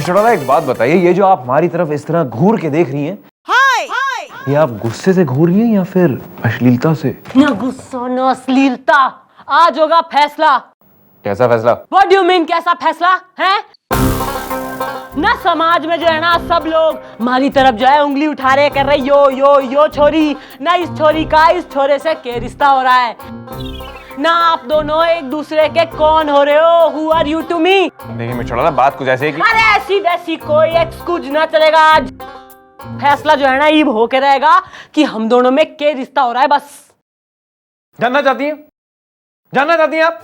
चौटाला एक बात बताइए, ये जो आप हमारी तरफ इस तरह घूर के देख रही हैं, ये आप गुस्से से घूर रही हैं या फिर अश्लीलता से? ना गुस्सा ना अश्लीलता, आज होगा फैसला। कैसा फैसला? What do you mean कैसा फैसला है? ना समाज में जो है ना सब लोग हमारी तरफ जो है उंगली उठा रहे, कर रहे यो छोरी, ना इस छोरी का इस छोरे से क्या रिश्ता हो रहा है, ना आप दोनों एक दूसरे के कौन हो रहे हो, who are you to me? देखिए मैं चौटाला, बात कुछ ऐसे है कि अरे ऐसी वैसी कोई एक्सक्यूज ना चलेगा। आज फैसला जो है ना ये होके रहेगा कि हम दोनों में क्या रिश्ता हो रहा है। बस जानना चाहती हैं? जानना चाहती हैं आप?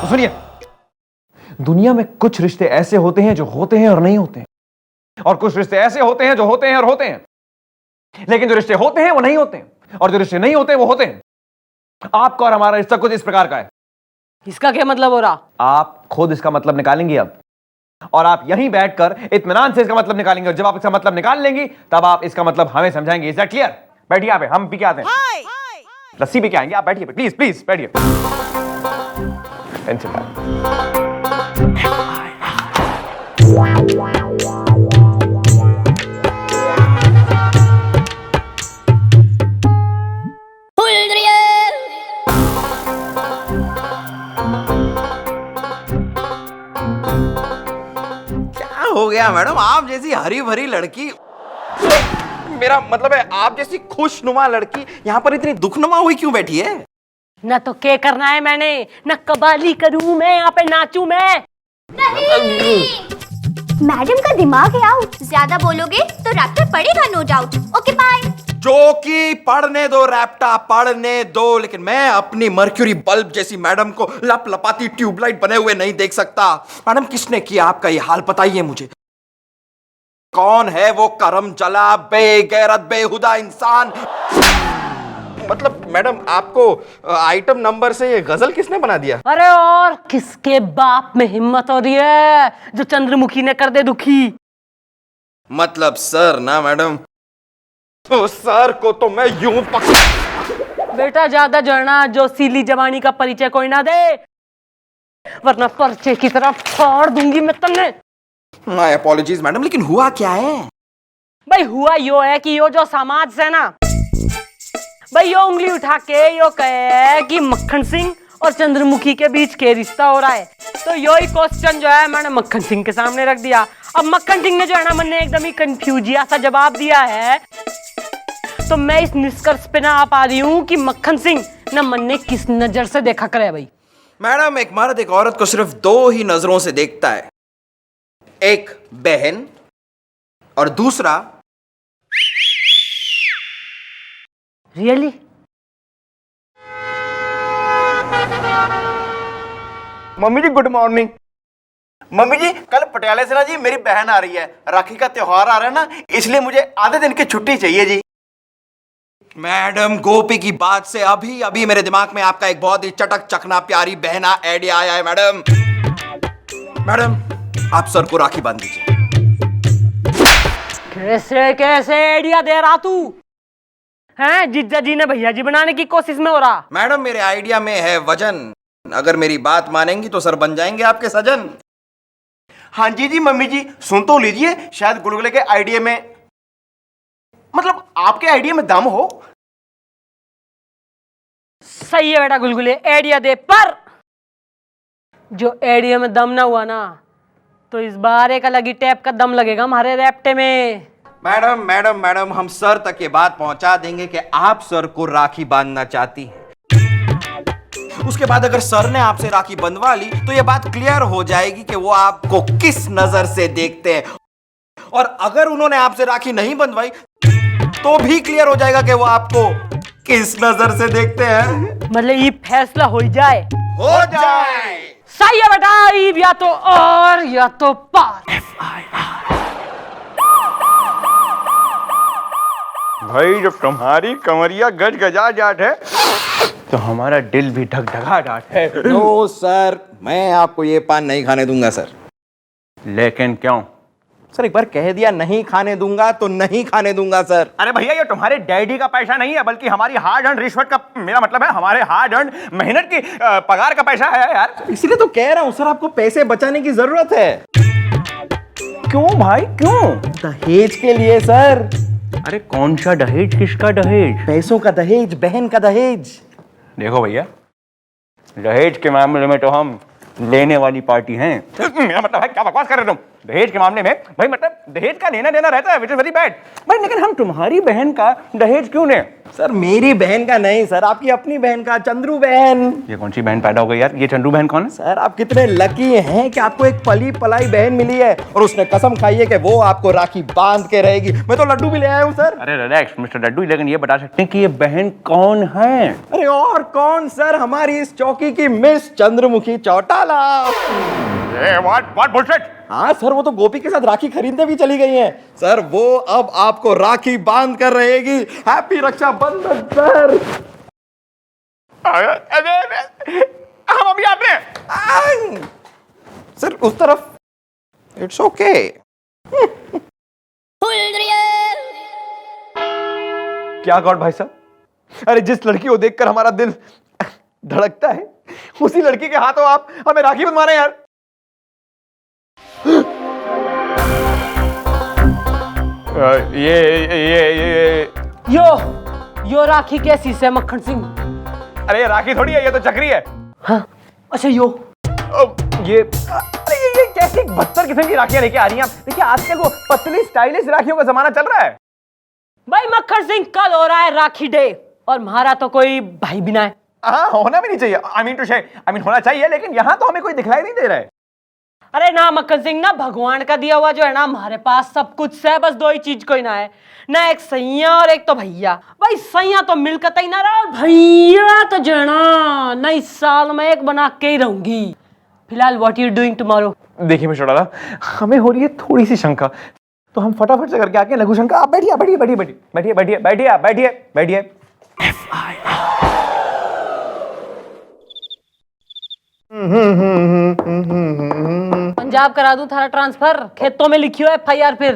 तो सुनिए, दुनिया में कुछ रिश्ते ऐसे होते हैं जो होते हैं और नहीं होते हैं, और कुछ रिश्ते ऐसे होते हैं जो होते हैं और होते हैं, लेकिन जो रिश्ते होते हैं वो नहीं होते हैं, और जो रिश्ते नहीं होते वो होते हैं। आपका और हमारा रिश्ता कुछ इस प्रकार का है। इसका क्या मतलब हो रहा? आप खुद इसका मतलब निकालेंगे अब, और आप यहीं बैठकर इत्मीनान से इसका मतलब निकालेंगे, और जब आप इसका मतलब निकाल लेंगी तब आप इसका मतलब हमें समझाएंगे। Is that clear? बैठिए, आप हम पी के आते हैं, लस्सी पी के आएंगे। आप बैठिए प्लीज, प्लीज बैठिए। पेंसिल हो गया मैडम, आप जैसी हरी भरी लड़की, मेरा मतलब है आप जैसी खुशनुमा लड़की यहाँ पर इतनी दुखनुमा हुई क्यों बैठी है? ना तो क्या करना है मैंने, ना कबाली करूं मैं, यहाँ पे नाचूं मैं। नहीं, मैडम का दिमाग है आउट, ज्यादा बोलोगे तो रैप्टर पड़ेगा नो डाउट। Okay bye. जो कि पढ़ने दो रैप्टा, पढ़ने दो, लेकिन मैं अपनी मर्क्यूरी बल्ब जैसी मैडम को लप लपाती ट्यूबलाइट बने हुए नहीं देख सकता। मैडम किसने किया आपका ये हाल, बताइए मुझे। कौन है वो करम जला बेगैरत बेहुदा इंसान? मतलब मैडम आपको आइटम नंबर से ये गजल किसने बना दिया? अरे और किसके बाप में हिम्मत हो रही है जो चंद्रमुखी ने कर दे दुखी। मतलब सर ना मैडम, तो सर को तो मैं यूं बेटा ज्यादा जड़ना जो सीली जवानी का परिचय कोई ना दे, वरना पर्चे की तरफ फाड़ दूंगी मैं तुमने। माय अपॉलॉजीज मैडम, लेकिन हुआ क्या है? भाई हुआ यो है कि यो जो समाज से ना भाई यो उंगली उठा के यो कहे कि मक्खन सिंह और चंद्रमुखी के बीच के रिश्ता हो रहा है, तो यो ही क्वेश्चन जो है मैंने मक्खन सिंह के सामने रख दिया। अब मक्खन सिंह ने जो है ना मैंने एकदम ही कंफ्यूजिया सा जवाब दिया है, तो मैं इस निष्कर्ष पे ना आ पा रही हूँ कि मक्खन सिंह ना मन ने किस नजर से देखा करे। भाई मैडम एक मर्द एक औरत को सिर्फ दो ही नजरों से देखता है, एक बहन और दूसरा। रियली? मम्मी जी गुड मॉर्निंग। मम्मी जी कल पटियाले से ना जी मेरी बहन आ रही है, राखी का त्योहार आ रहा है ना, इसलिए मुझे आधे दिन की छुट्टी चाहिए जी। मैडम गोपी की बात से अभी अभी मेरे दिमाग में आपका एक बहुत ही चटक चकना प्यारी बहना आइडिया आया है मैडम। मैडम आप सर को राखी बांध दीजिए। कैसे कैसे आइडिया दे रहा तू हैं? जीजा जी ने भैया जी बनाने की कोशिश में हो रहा। मैडम मेरे आइडिया में है वजन, अगर मेरी बात मानेंगी तो सर बन जाएंगे आपके सजन। हाँ जी जी मम्मी जी सुन तो लीजिए, शायद गुलगुले के आइडिया में, मतलब आपके आइडिया में दम हो। सही है बेटा गुलगुले, आइडिया दे, पर जो आइडिया में दम ना हुआ ना तो इस बार एक अलग ही टैप का दम लगेगा हमारे रैप्टे में। मैडम मैडम मैडम हम सर तक ये बात पहुंचा देंगे कि आप सर को राखी बांधना चाहती हैं। उसके बाद अगर सर ने आपसे राखी बंधवा ली तो ये बात क्लियर हो जाएगी कि वो आपको किस नजर से देखते हैं, और अगर उन्होंने आपसे राखी नहीं बंधवाई तो भी क्लियर हो जाएगा कि वो आपको किस नजर से देखते हैं। मतलब ये फैसला हो जाए। हो जाए। सही है बेटा, या तो और या तो पार। भाई जब तुम्हारी कमरिया गज गजा जाट है तो हमारा दिल भी ढगढगा डाट है। नो सर, मैं आपको ये पान नहीं खाने दूंगा सर। लेकिन क्यों? सर एक बार कह दिया नहीं खाने दूंगा तो नहीं खाने दूंगा सर। अरे भैया ये तुम्हारे डैडी का पैसा नहीं है, बल्कि हमारी हार्ड अर्न रिश्वत का, मेरा मतलब है हमारे हार्ड अर्न मेहनत की पगार का पैसा है यार। इसीलिए तो कह रहा हूं सर, आपको पैसे बचाने की जरूरत है। क्यों भाई क्यों? दहेज के लिए सर। अरे कौन सा दहेज, किसका दहेज? पैसों का दहेज, बहन का दहेज। देखो भैया, दहेज के मामले में तो हम लेने वाली पार्टी हैं। मेरा मतलब है, क्या बकवास कर रहे हो तुम? दहेज के मामले में भाई मतलब दहेज का लेना देना रहता है, विच इज वेरी बैड भाई, लेकिन हम तुम्हारी बहन का दहेज क्यों लें? सर मेरी बहन का नहीं सर, आपकी अपनी बहन का, चंद्रू बहन। ये कौन सी बहन पैदा हो गई यार? ये चंदू बहन कौन है? सर आप कितने लकी हैं कि आपको एक पली पलाई बहन मिली है और उसने कसम खाई है कि वो आपको राखी बांध के रहेगी। मैं तो लड्डू भी ले आया हूँ सर। अरे रिलैक्स मिस्टर लड्डू, लेकिन ये बता सकते हैं कि ये बहन कौन है? अरे और कौन सर, हमारी इस चौकी की miss Chandramukhi Chautala. What bullshit? हाँ सर, वो तो गोपी के साथ राखी खरीदने भी चली गई हैं। सर वो अब आपको राखी बांध कर रहेगी। Happy Rakshabandhan sir. हम अभी आते हैं सर उस तरफ। It's okay. क्या गॉड भाई साहब, अरे जिस लड़की को देखकर हमारा दिल धड़कता है, उसी लड़की के हाथों आप हमें राखी बंधवा रहे हैं यार। ये यो राखी कैसी से मक्खन सिंह? अरे ये राखी थोड़ी है, ये तो चक्री है। हाँ अच्छा यो ये कैसी बदतर किस्म की राखियां लेके आ रही हैं आप? देखिए आजकल वो पतली स्टाइलिश राखियों का जमाना चल रहा है। भाई मक्खन सिंह, कल हो रहा है राखी डे और हमारा तो कोई भाई भी ना है। हाँ होना भी नहीं चाहिए, आई मीन होना चाहिए, लेकिन यहाँ तो हमें कोई दिखलाई नहीं दे रहा है। अरे ना मक्खन सिंह, ना भगवान का दिया हुआ जो है ना हमारे पास सब कुछ है, बस दो ही चीज कोई ना है, ना एक सैया और एक तो भैया। भाई सैया तो मिलकर ही ना रहा, भैया तो जो है ना नई साल में एक बना के ही रहूंगी। फिलहाल व्हाट यू डूइंग टुमारो? देखिए मिस्टर डाला, हमें हो रही है थोड़ी सी शंका, तो हम फटाफट से करके आके लघु शंका। आप बैठिए बैठिए बैठिए बैठिए बैठिए बैठिए आप बैठिए बैठिए। पंजाब करा दूं थारा ट्रांसफर, खेतों में लिखियो FIR फिर।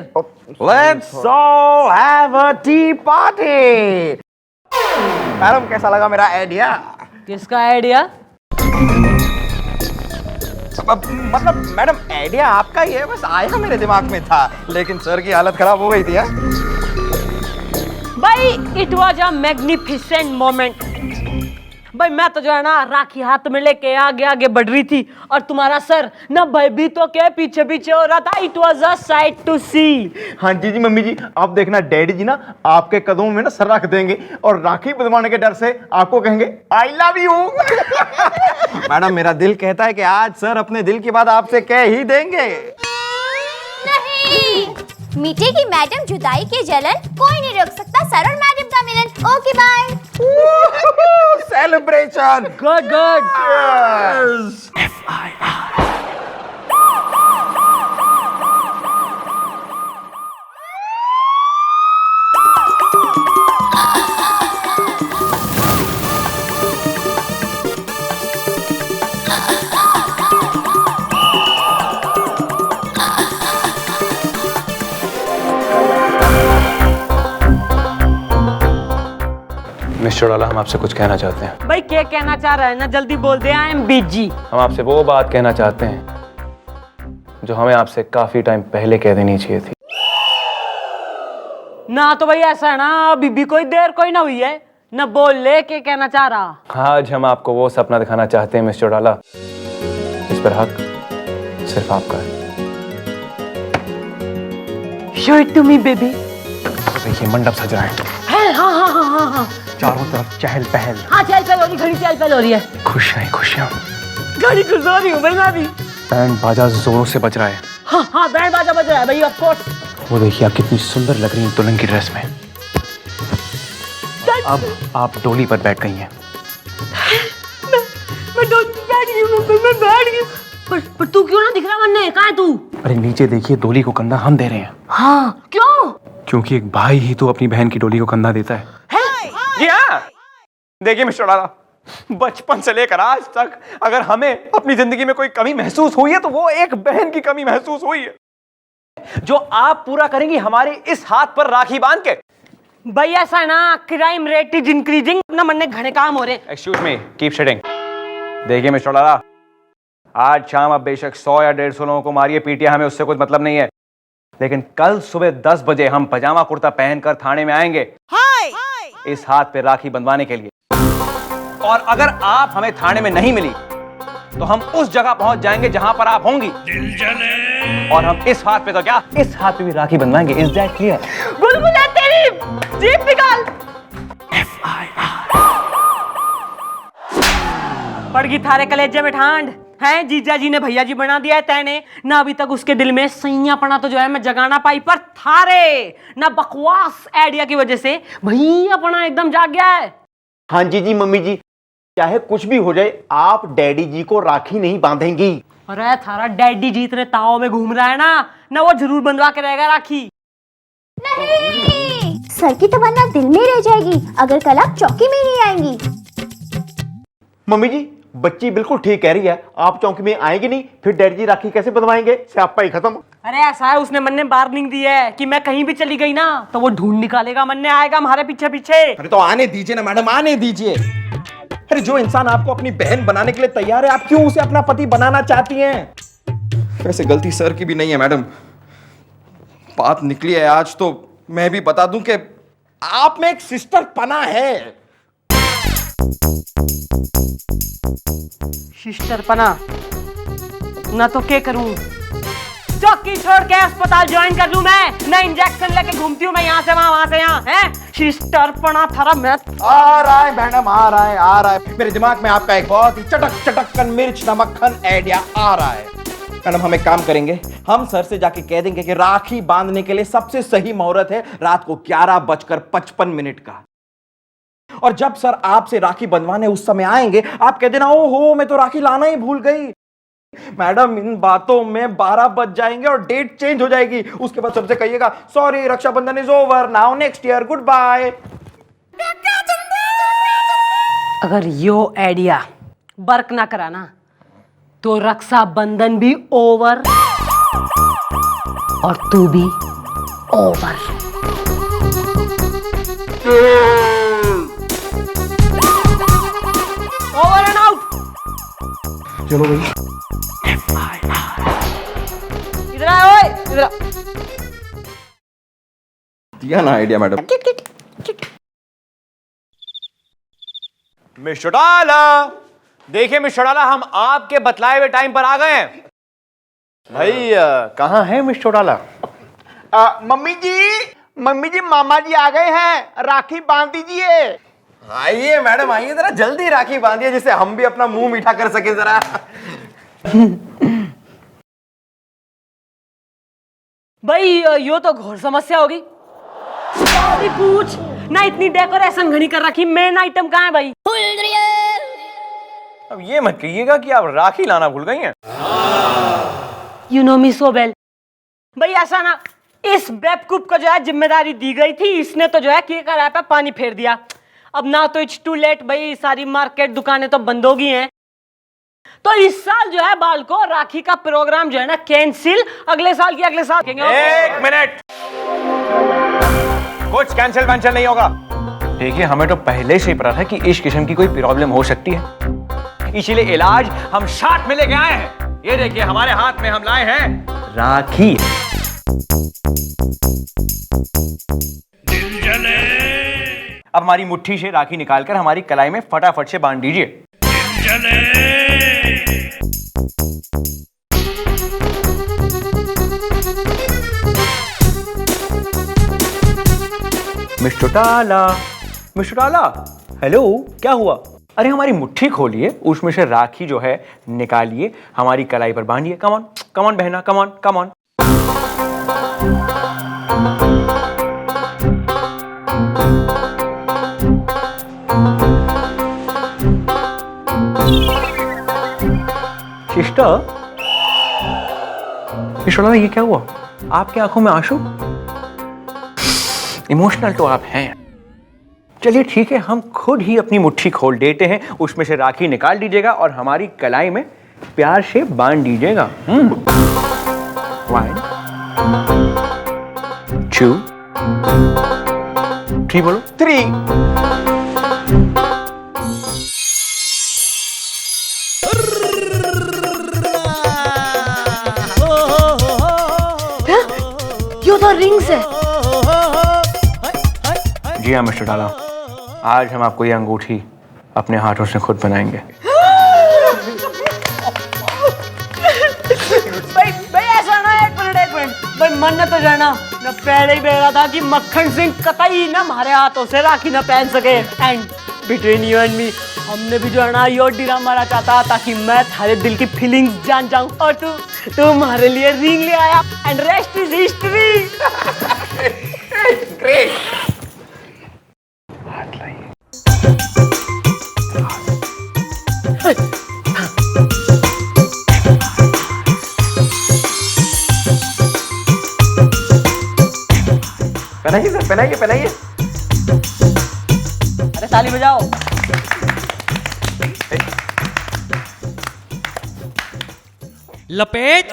Let's all have a tea party। Madam कैसा लगा मेरा आइडिया? किसका आइडिया? मतलब मैडम आइडिया आपका ही है, बस आया मेरे दिमाग में था, लेकिन सर की हालत खराब हो गई थी। भाई it was a magnificent moment. भाई मैं तो जो है ना राखी हाथ में लेके आगे आगे बढ़ रही थी और तुम्हारा सर ना भयभीतों के पीछे पीछे हो रहा था। It was a sight to see. हाँ जी मम्मी जी, आप देखना डैडी जी ना आपके कदमों में ना सर रख देंगे और राखी बंधवाने के डर से आपको कहेंगे आई लव यू। मैडम मेरा दिल कहता है कि आज सर अपने दिल की बात आपसे कह ही देंगे। नहीं, मिटेगी मैडम जुदाई की जलन, कोई नहीं रोक सकता सर और मैडम का मिलन। Okay bye. Celebration. Good good. Mister डाला, हम आपसे कुछ कहना चाहते हैं। भाई क्या कहना चाह रहा है ना, जल्दी बोल दे। I am busy. हम आपसे वो बात कहना चाहते हैं जो हमें आपसे काफी टाइम पहले कह देनी चाहिए थी। ना तो भाई ऐसा है ना, अभी भी कोई देर कोई ना हुई है ना, बोल ले के कहना चाह रहा। आज हम आपको वो सपना दिखाना चाहते हैं मिस्टर डाला, इस पर हक सिर्फ आपका है। Show it to me baby. देखिए मंडप सज रहा है, हाँ हाँ हाँ हाँ हाँ चारों तरफ चहल पहल, हाँ चल पहल हो रही, घड़ी चल पहल हो रही है, खुशियां खुशियां, घड़ी खुश हो रही हूँ भाई मैं भी। बैंड बाजा जोरों से बज रहा है। हाँ हाँ बैंड बाजा बज रहा है भाई, ऑफ कोर्स। वो देखिए आप कितनी सुंदर लग रही हैं दुल्हन की ड्रेस में। अब आप डोली पर बैठ गई हैं। मैं डोली पे बैठ गई हूँ, मैं बैठ गई हूँ। पर तू क्यों ना दिख रहा वरने, कहाँ है तू? अरे नीचे देखिए, डोली को कंधा हम दे रहे हैं। हाँ क्यों? क्योंकि एक भाई ही तो अपनी बहन की डोली को कंधा देता है। जी हाँ, देखिए मिस्टर डाला, बचपन से लेकर आज तक अगर हमें अपनी जिंदगी में कोई कमी महसूस हुई है तो वो एक बहन की कमी महसूस हुई है, जो आप पूरा करेंगी हमारे इस हाथ पर राखी बांध के। भाई ऐसा है ना, क्राइम रेट इज इंक्रीजिंग, ना मरने घने काम हो रहे। Excuse me, keep shedding. देखिए मिस्टर डाला, आज शाम आप बेशक 100 या 150 लोगों को मारिए पीटिए, हमें उससे कुछ मतलब नहीं है, लेकिन कल सुबह 10 बजे हम पजामा कुर्ता पहनकर थाने में आएंगे इस हाथ पे राखी बंधवाने के लिए। और अगर आप हमें थाने में नहीं मिली तो हम उस जगह पहुंच जाएंगे जहां पर आप होंगी। और हम इस हाथ पे तो क्या, इस हाथ पे भी राखी बंधवाएंगे। Is that clear? बुलबुल तेरी जीप निकाल। पड़ गई थारे कलेजे में ठांड है। जीजा जी ने भैया जी बना दिया है तैने ना। अभी तक उसके दिल में सैयापना तो जो है मैं जगा ना पाई, पर थारे ना बकवास आइडिया की वजह से भैयापना एकदम जाग गया है। हाँ जी मम्मी जी, चाहे कुछ भी हो जाए आप डैडी जी को राखी नहीं बांधेंगी। अरे थारा डैडी जी इतने ताव में घूम रहा है ना वो जरूर बंधवा के रहेगा राखी। नहीं, सर की तमन्ना दिल में रह जाएगी अगर कल आप चौकी में नहीं आएंगी। मम्मी जी बच्ची बिल्कुल ठीक कह रही है, आप चौकी में आएंगे नहीं फिर डैडी जी राखी कैसे बंधवाएंगे? स्यापा ही खत्म। अरे ऐसा है, उसने मन ने वार्निंग दी है कि मैं कहीं भी चली गई ना तो वो ढूंढ निकालेगा, मन ने आएगा हमारे पीछे पीछे। अरे तो आने दीजिए ना मैडम, आने दीजिए। अरे जो इंसान आपको अपनी बहन बनाने के लिए तैयार है, आप क्यों उसे अपना पति बनाना चाहती हैं? वैसे गलती सर की भी नहीं है मैडम, बात निकली है आज तो मैं भी बता दूं कि आप में एक सिस्टर पना है। सिस्टर पना ना तो क्या करूं, चौकी छोड़ के अस्पताल ज्वाइन कर लूं मैं ना, इंजेक्शन लेके घूमती हूं मैं यहाँ से वहां से यहाँ है। सिस्टर पना थारा मैं आ रहा है मैडम, आ रहा है मेरे दिमाग में आपका एक बहुत ही चटक चटक्कन मिर्च नमक्खन आइडिया आ रहा है। मैडम हम एक काम करेंगे, हम सर से जाके कह देंगे कि राखी बांधने के लिए सबसे सही मुहूर्त है रात को 11:55 का। और जब सर आपसे राखी बंधवाने उस समय आएंगे आप कह देना ओहो मैं तो राखी लाना ही भूल गई। मैडम इन बातों में 12 बज जाएंगे और डेट चेंज हो जाएगी। उसके बाद सबसे कहिएगा sorry Rakshabandhan is over now next year goodbye. अगर यो आइडिया वर्क ना कराना तो रक्षाबंधन भी ओवर और तू भी ओवर। Over and out. चलो भाई इधर आ, ओए इधर आ। दिया ना आइडिया मैडम। मिस चौटाला, देखिए मिस चौटाला हम आपके बतलाए हुए टाइम पर आ गए हैं। भाई कहाँ है मिस चौटाला? मम्मी जी मामा जी आ गए हैं, राखी बांध दीजिए। आइए मैडम आइए, जरा जल्दी राखी बांधिए जिससे हम भी अपना मुंह मीठा कर सके जरा। भाई यो तो घोर समस्या होगी। पूछ ना, इतनी डेकोरेशन घनी कर रखी, मेन आइटम कहाँ है भाई? अब ये मत कहिएगा कि आप राखी लाना भूल गई हैं। You know me so well. भाई ऐसा ना, इस बेवकूफ को जो है जिम्मेदारी दी गई थी, इसने तो जो है क्या करा है पानी फेर दिया। अब ना तो इट्स टू लेट भाई, सारी मार्केट दुकानें तो बंद हो गई हैं। तो इस साल जो है बाल को राखी का प्रोग्राम जो है ना कैंसिल, अगले साल की अगले साल। एक मिनट, कुछ कैंसिल वैंसिल नहीं होगा। देखिए हमें तो पहले से ही पता था कि इस किस्म की कोई प्रॉब्लम हो सकती है, इसीलिए इलाज हम साथ में लेके आए हैं। ये देखिए हमारे हाथ में हम लाए हैं राखी। अब हमारी मुट्ठी से राखी निकालकर हमारी कलाई में फटाफट से बांध दीजिए। मिस्टर टाला, हेलो, क्या हुआ? अरे हमारी मुट्ठी खोलिए, उसमें से राखी जो है निकालिए, हमारी कलाई पर बांधिए। कम ऑन कम ऑन बहना, come on come on. Sister, ये क्या हुआ? आपकी आंखों में आंसू? इमोशनल तो आप हैं। चलिए ठीक है, हम खुद ही अपनी मुट्ठी खोल देते हैं, उसमें से राखी निकाल दीजिएगा और हमारी कलाई में प्यार से बांध दीजिएगा। 1 2 3 बोलो। 3। यो तो रिंग्स है। जी हाँ मिस्टर डाला, आज हम आपको ये अंगूठी अपने हाथों से खुद बनाएंगे। भाई ऐसा ना, एक मिनट भाई, मन ने तो जाना मैं पहले ही बोला था कि मक्खन सिंह कतई ना हमारे हाथों से राखी ना पहन सके। And between you and me, हमने भी जो है ना यो ड्रामा मारा चाहता ताकि मैं तुम्हारे दिल की फीलिंग्स जान जाऊं, और तू हमारे लिए रिंग ले आया। And rest is history. Great. पहनाइए सर, पहनाइए पहनाइए। अरे ताली बजाओ। लपेट।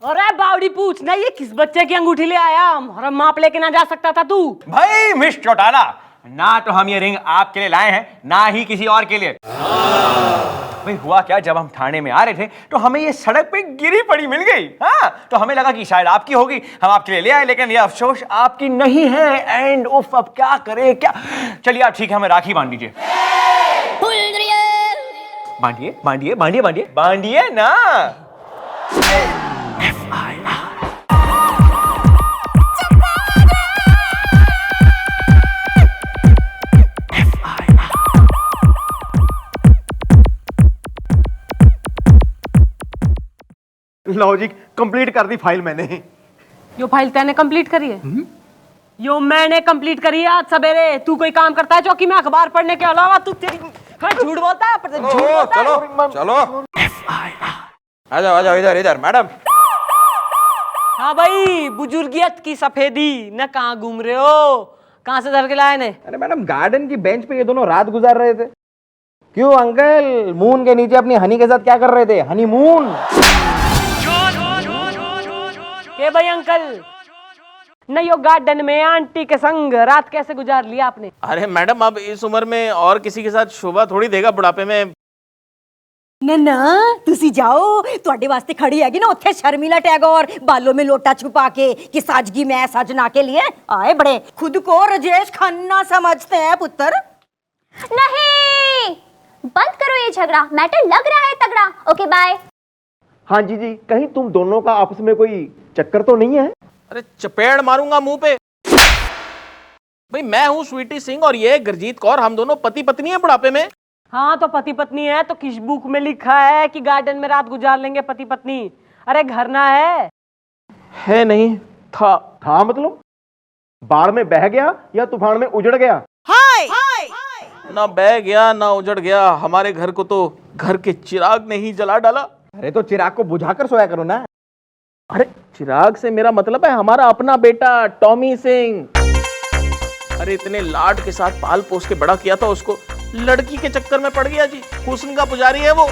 अरे बावड़ी पूछ ना, ये किस बच्चे की अंगूठी ले आया? हमारा माप लेके ना जा सकता था तू? भाई मिस चौटाला, ना तो हम ये रिंग आपके लिए लाए हैं, ना ही किसी और के लिए। भाई हुआ क्या, जब हम थाने में आ रहे थे तो हमें ये सड़क पे गिरी पड़ी मिल गई। हाँ, तो हमें लगा कि शायद आपकी होगी, हम आपके लिए ले आए, लेकिन ये अफसोस आपकी नहीं है। एंड उफ, अब क्या करें क्या। चलिए आप ठीक है, हमें राखी बांध दीजिए। बांधिए बांधिए बांधिए बांधिए बांधिए ना। लो जी, कंप्लीट कर दी फाइल मैंने। यो फाइल तैने कंप्लीट करी है? यो मैंने कंप्लीट करी है आज सवेरे। तू कोई काम करता है चौकी में अखबार पढ़ने के अलावा? तू तेरी झूठ बोलता है, पर झूठ बोलता है। चलो चलो, आ जाओ आ जाओ, इधर इधर मैडम। हाँ भाई, बुजुर्गियत की सफेदी न, कहाँ घूम रहे हो? कहाँ से धर के लाए ने? अरे मैडम, गार्डन की बेंच पे ये दोनों रात गुजार रहे थे। क्यों अंकल, मून के नीचे अपनी हनी के साथ क्या कर रहे थे? हनीमून। के भाई अंकल, न यो गार्डन में आंटी के संग रात कैसे गुजार लिया आपने? अरे मैडम, अब इस उम्र में और किसी के साथ शोभा थोड़ी देगा बुढ़ापे में। ना तुसी जाओ, ਤੁਹਾਡੇ वास्ते खड़ी हैगी ना उत्थे शर्मिला टैगोर, बालों में लोटा छुपा के कि साजगी में सजना के लिए आए। बड़े खुद को राजेश खन्ना समझते हैं पुत्र। नहीं, बंद करो ये झगड़ा, मैटर लग रहा है तगड़ा। Okay bye. हाँ जी जी, कहीं तुम दोनों का आपस में कोई चक्कर तो नहीं है? अरे चपेड़ मारूंगा मुंह पे। भाई मैं हूँ स्वीटी सिंह और ये गुरजीत कौर, हम दोनों पति पत्नी है बुढ़ापे में। हाँ तो पति पत्नी है तो किस बुक में लिखा है कि गार्डन में रात गुजार लेंगे पति पत्नी? अरे घर ना है नहीं था मतलब बाढ़ में बह गया या तूफान में उजड़ गया? ना बह गया ना उजड़ गया, हमारे घर को तो घर के चिराग ने ही जला डाला। अरे तो चिराग को बुझाकर सोया करो ना। अरे चिराग से मेरा मतलब है हमारा अपना बेटा टॉमी सिंह। अरे इतने लाड के साथ पाल पोस के बड़ा किया था उसको, लड़की के चक्कर में पड़ गया जी। हुस्न का पुजारी है वो।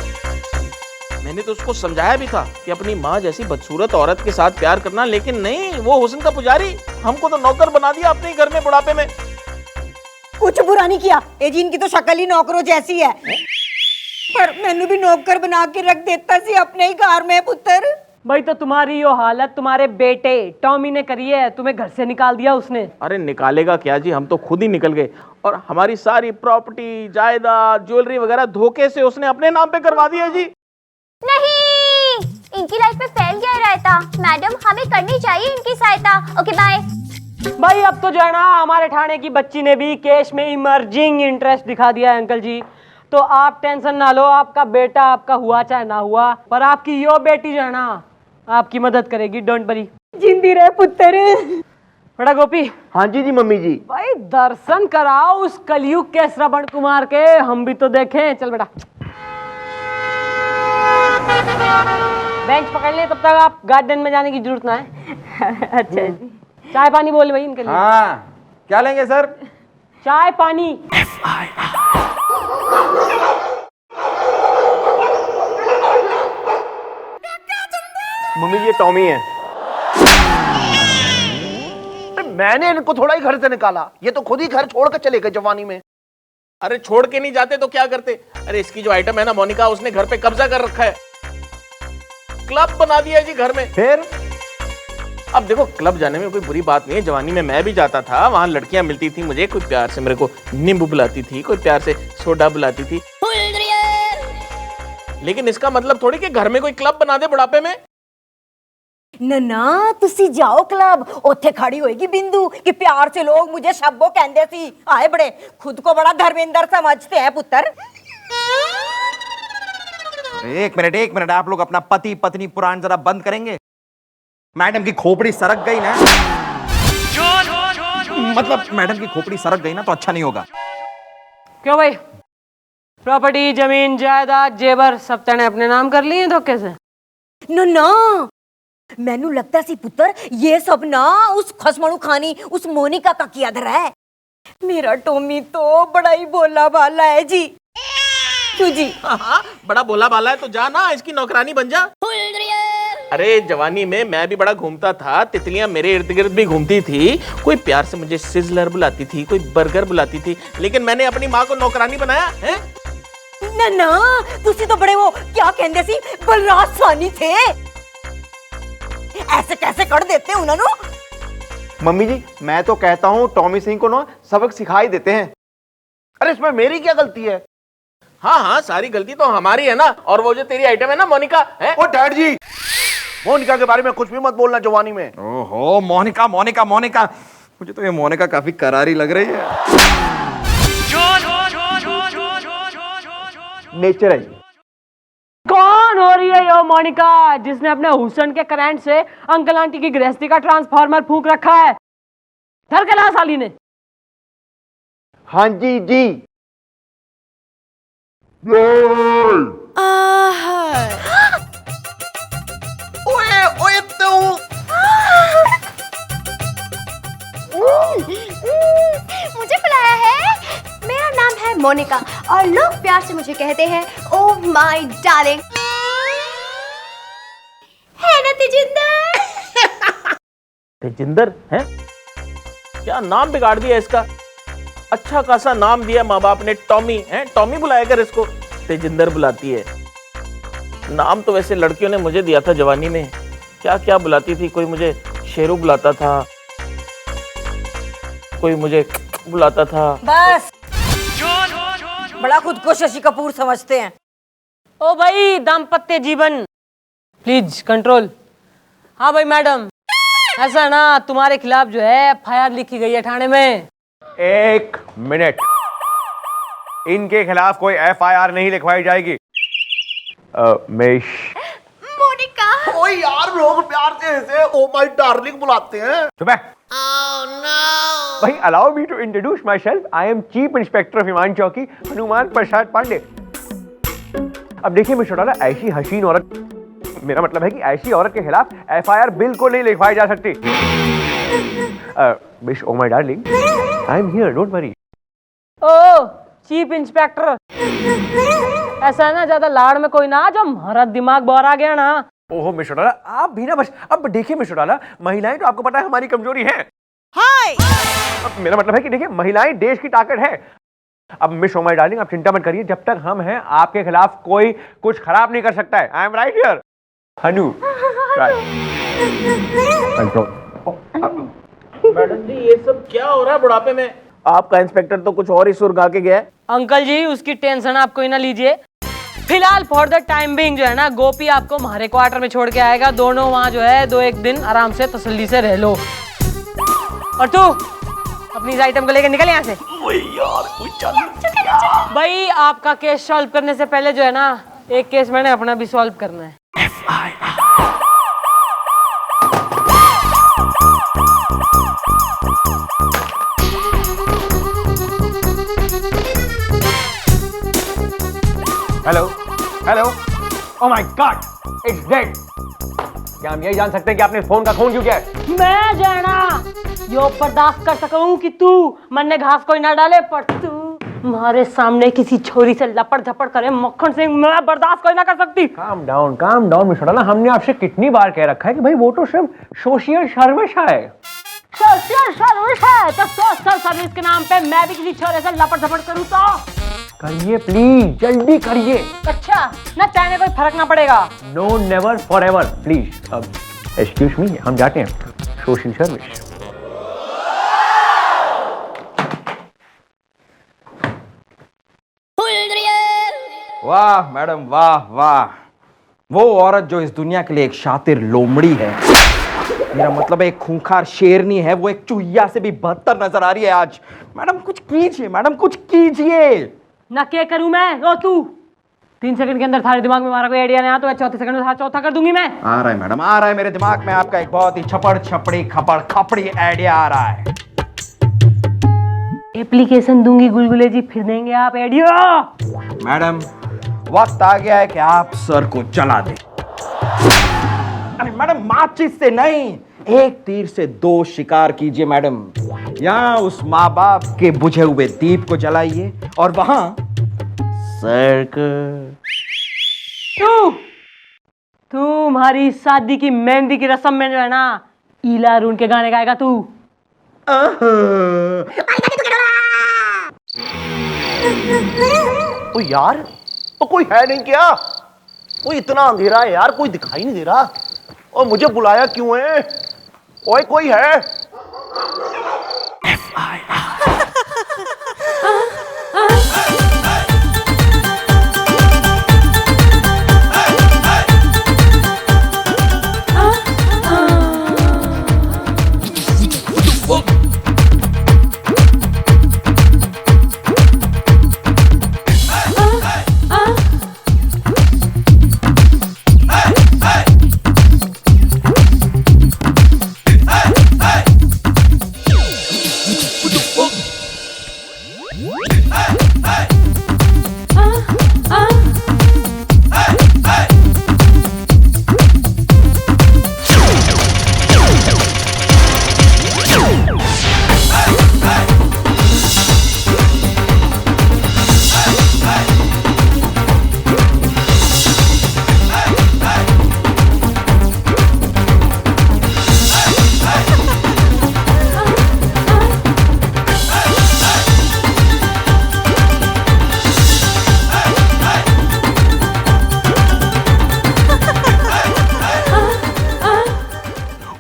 मैंने तो उसको समझाया भी था कि अपनी माँ जैसी बदसूरत औरत के साथ प्यार करना, लेकिन नहीं, वो हुस्न का पुजारी। हमको तो नौकर बना दिया अपने ही घर में बुढ़ापे में। कुछ बुरा नहीं किया, ए जी इनकी तो शक्ल ही नौकरों जैसी है, पर मैंने भी नौकर बना के रख देता सी अपने ही घर में पुत्र। भाई तो तुम्हारी यो हालत तुम्हारे बेटे टॉमी ने करी है, तुम्हें घर से निकाल दिया उसने। अरे निकालेगा क्या जी, हम तो खुद ही निकल गए और हमारी सारी प्रॉपर्टी, जायदाद, ज्वेलरी वगैरह धोखे से उसने अपने नाम पे करवा दिया जी। नहीं, इनकी लाइफ में फैल गया रहता। मैडम, हमें करनी चाहिए इनकी सहायता। Okay bye. भाई अब तो जो है ना, हमारे थाने की बच्ची ने भी केस में इमर्जिंग इंटरेस्ट दिखा दिया है अंकल जी। तो आप टेंशन ना लो, आपका बेटा आपका हुआ चाहे ना हुआ, पर आपकी यो बेटी जो है ना आपकी मदद करेगी। Don't worry. जिंदी रहे पुत्र। बड़ा गोपी। हाँ जी जी मम्मी जी। भाई दर्शन कराओ उस कलयुग के श्रवण कुमार के, हम भी तो देखें। चल बेटा बेंच पकड़ ले, तब तक आप गार्डन में जाने की जरूरत ना है। अच्छा जी। चाय पानी बोल भाई इनके लिए। हाँ, क्या लेंगे सर? चाय पानी। मम्मी ये टॉमी है। मैंने इनको थोड़ा ही घर से निकाला, ये तो खुद ही घर छोड़कर चले गए जवानी में। अरे छोड़ के नहीं जाते तो क्या करते? अरे इसकी जो आइटम है ना मोनिका, उसने घर पे कब्जा कर रखा है, क्लब बना दिया है जी घर में। फिर अब देखो, क्लब जाने में कोई बुरी बात नहीं है, जवानी में मैं भी जाता था, वहां लड़कियां मिलती थी मुझे, कोई प्यार से मेरे को नींबू बुलाती थी, कोई प्यार से सोडा बुलाती थी, लेकिन इसका मतलब थोड़ी कि घर में कोई क्लब बना दे बुढ़ापे में। ना तुसी जाओ क्लब, ओथे खड़ी होएगी बिंदु कि प्यार से लोग मुझे शब्बो कहंदे सी। आए बड़े खुद को बड़ा धर्मेंद्र समझते हैं पुत्र। एक मिनट, आप लोग अपना पति पत्नी पुराण जरा बंद करेंगे? मैडम की खोपड़ी सरक गई ना, मतलब मैडम की खोपड़ी सरक गई ना तो अच्छा नहीं होगा। क्यों भाई, प्रॉपर्टी जमीन जायदाद जेवर सब तने अपने नाम कर लिए धोखे से? ना मैनू लगता सी पुत्र ये सब ना उस खसमणु खानी उस मोनिका का किया धरा है। मेरा टोमी तो बड़ा ही भोला भाला है जी। क्यों जी? हाँ, बड़ा भोला भाला है तो जा ना, इसकी नौकरानी बन जा। अरे जवानी में मैं भी बड़ा घूमता था, तितलियां मेरे इर्द गिर्द भी घूमती थी, कोई प्यार से मुझे सिजलर बुलाती थी, कोई बर्गर बुलाती थी, लेकिन मैंने अपनी माँ को नौकरानी बनाया है। ना तुसी तो बड़े वो क्या कहंदे सी बलराज सानी थे, ऐसे कैसे कर देते उन्होंने? मम्मी जी, मैं तो कहता हूँ टॉमी सिंह को ना सबक सिखाई देते हैं। अरे इसमें मेरी क्या गलती है? हाँ, सारी गलती तो हमारी है ना। और वो जो तेरी आइटम है ना मोनिका है? ओ डैड जी, मोनिका के बारे में कुछ भी मत बोलना जवानी में। ओहो, मोनिका, मुझे तो ये मोनिका काफी करारी लग रही है। नेचर है। कौन हो रही है यो मोनिका जिसने अपने हुसन के करंट से अंकल आंटी की गृहस्थी का ट्रांसफार्मर फूंक रखा है? घर के ला साली ने। हाँ जी जी। ओए तो मुझे बुलाया है। मेरा नाम है मोनिका और लोग प्यार से मुझे कहते हैं ओह माय डार्लिंग। है ना तेजिंदर? तेजिंदर है? क्या नाम बिगाड़ दिया इसका। अच्छा खासा नाम दिया माँ बाप ने, टॉमी है, टॉमी बुलाया कर इसको, तेजिंदर बुलाती है। नाम तो वैसे लड़कियों ने मुझे दिया था जवानी में, क्या क्या बुलाती थी। कोई मुझे शेरू बुलाता था, कोई मुझे बुलाता था। बस बड़ा खुद को शशि कपूर समझते हैं। ओ भाई दाम्पत्य जीवन प्लीज कंट्रोल। हाँ भाई मैडम, ऐसा ना तुम्हारे खिलाफ जो है एफआईआर लिखी गई है थाने में। एक मिनट, इनके खिलाफ कोई एफआईआर नहीं लिखवाई जाएगी। मोनिका। ओ यार, लोग प्यार से ऐसे ओ माय डार्लिंग बुलाते हैं। सुबह भाई, allow me to introduce myself. I am chief inspector of Imaan Chowki, Hanuman Prasad Pandey. अब देखिए मिस्टर डॉलर, ऐसी हसीन औरत, मेरा मतलब है कि ऐसी औरत के खिलाफ एफआईआर बिल्कुल नहीं लिखवाई जा सकती। Miss oh my darling, I am here, don't worry. Oh chief inspector, ऐसा ना ज्यादा लाड़ में कोई ना, जो हमारा दिमाग बोर आ गया ना। ओहो मिस्टर डॉलर, आप भी ना बस। अब देखिए मिस्टर डॉलर, महिलाएं तो आपको पता है हमारी कमजोरी है। अब मेरा मतलब है कि देखिए, महिलाएं देश की ताकत है। अब मिस ओ माय डार्लिंग, आप चिंता मत करिए, जब तक हम हैं आपके खिलाफ कोई कुछ खराब नहीं कर सकता है। I am right here Hanu. Madam ji, ये सब क्या हो रहा है बुढ़ापे में? आपका इंस्पेक्टर तो कुछ और ही सुर गा के गया है। अंकल जी उसकी टेंशन आप कोई ना लीजिए, फिलहाल फॉर द टाइम बिंग जो है ना गोपी आपको हमारे क्वार्टर में छोड़ के आएगा। दोनों वहाँ जो है 2-1 दिन आराम से तसल्ली से रह लो। और तू अपनी इस आइटम को लेकर निकल यहाँ से। भाई आपका केस सॉल्व करने से पहले जो है ना एक केस मैंने अपना भी सॉल्व करना है। Hello hello, oh my God, it's dead. क्या हम यही जान सकते हैं कि आपने फोन का खून क्यों किया है? मैं जाना यो बर्दाश्त कर सकूं कि तू मन ने घास कोई ना डाले, पर तू हमारे सामने किसी छोरी से लपड़ झपड़ करे मक्खन सिंह, मैं बर्दाश्त कोई ना कर सकती। काम डाउन मिस्टर डॉलर, हमने आपसे कितनी बार कह रखा है कि भाई वो तो सिर्फ सोशल सर्विस है। सोशल सर्विस है तो सोशल सर्विस के नाम पे मैं भी किसी छोरे से लपट झपट करूँ तो करिए प्लीज, जल्दी करिए। अच्छा ना चाहने कोई फर्क ना पड़ेगा। No never forever please. अब एक्सक्यूज मी, हम जाते हैं सोशल सर्विस। वाह मैडम, वाह वाह। वो औरत जो इस दुनिया के लिए एक शातिर लोमड़ी है, मेरा मतलब एक खूंखार शेरनी है, वो एक चूहिया से भी बदतर नजर आ रही है आज। मैडम कुछ कीजिए, मैडम कुछ कीजिए। ना क्या करूं मैं, रो तू। 3 सेकंड के अंदर थारे दिमाग में हमारा कोई आइडिया नहीं आया तो 4 सेकंड में चौथा कर दूंगी मैं। आ रहा है मैडम, आ रहा है मेरे दिमाग में आपका एक बहुत ही छपड़ छपड़ी खपड़ खपड़ी आइडिया आ रहा है। एप्लीकेशन दूंगी गुलगुले जी, फिर देंगे आप आइडिया। मैडम वक्त आ गया है कि आप सर को जला दें। अरे मैडम माचिस से नहीं, एक तीर से 2 शिकार कीजिए मैडम। यहाँ उस माँ बाप के बुझे हुए दीप को जलाइए और वहां सर को। तुम्हारी शादी की मेहंदी की रस्म में जो है ना, ईला अरुण के गाने गाएगा तू। ओ यार, तो कोई है नहीं क्या? वो इतना अंधेरा है यार, कोई दिखाई नहीं दे रहा। और मुझे बुलाया क्यों है? ओए कोई है?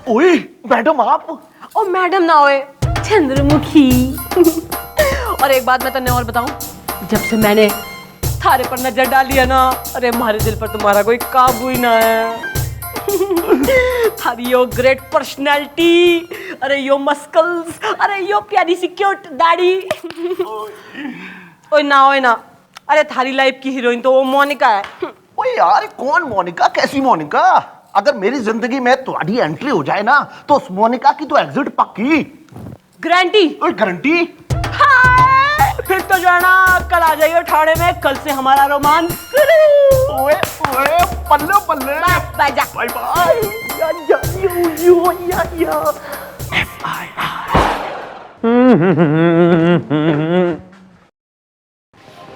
ओए मैडम आप। ओ मैडम ना होए, चंद्रमुखी। और एक बात मैं तन्ने और बताऊं, जब से मैंने थारे पर नजर डाली है ना, अरे हमारे दिल पर तुम्हारा कोई काबू ही ना है। थारी यो ग्रेट पर्सनैलिटी, अरे यो मस्कल्स, अरे यो प्यारी सी क्यूट दाढ़ी। ओए ना, अरे थारी लाइफ की हीरोइन तो वो मोनिका है। ओए यार कौन मोनिका? कैसी मोनिका? अगर मेरी जिंदगी में तुम्हारी एंट्री हो जाए ना, तो उस मोनिका की तो एग्जिट पक्की। गारंटी? ओए गारंटी? फिर तो जो है ना, कल आ जाइए ठाणे में, कल से हमारा रोमांस। ओए ओए पल्ले पल्ले। बाय जा। Bye bye. Yeah.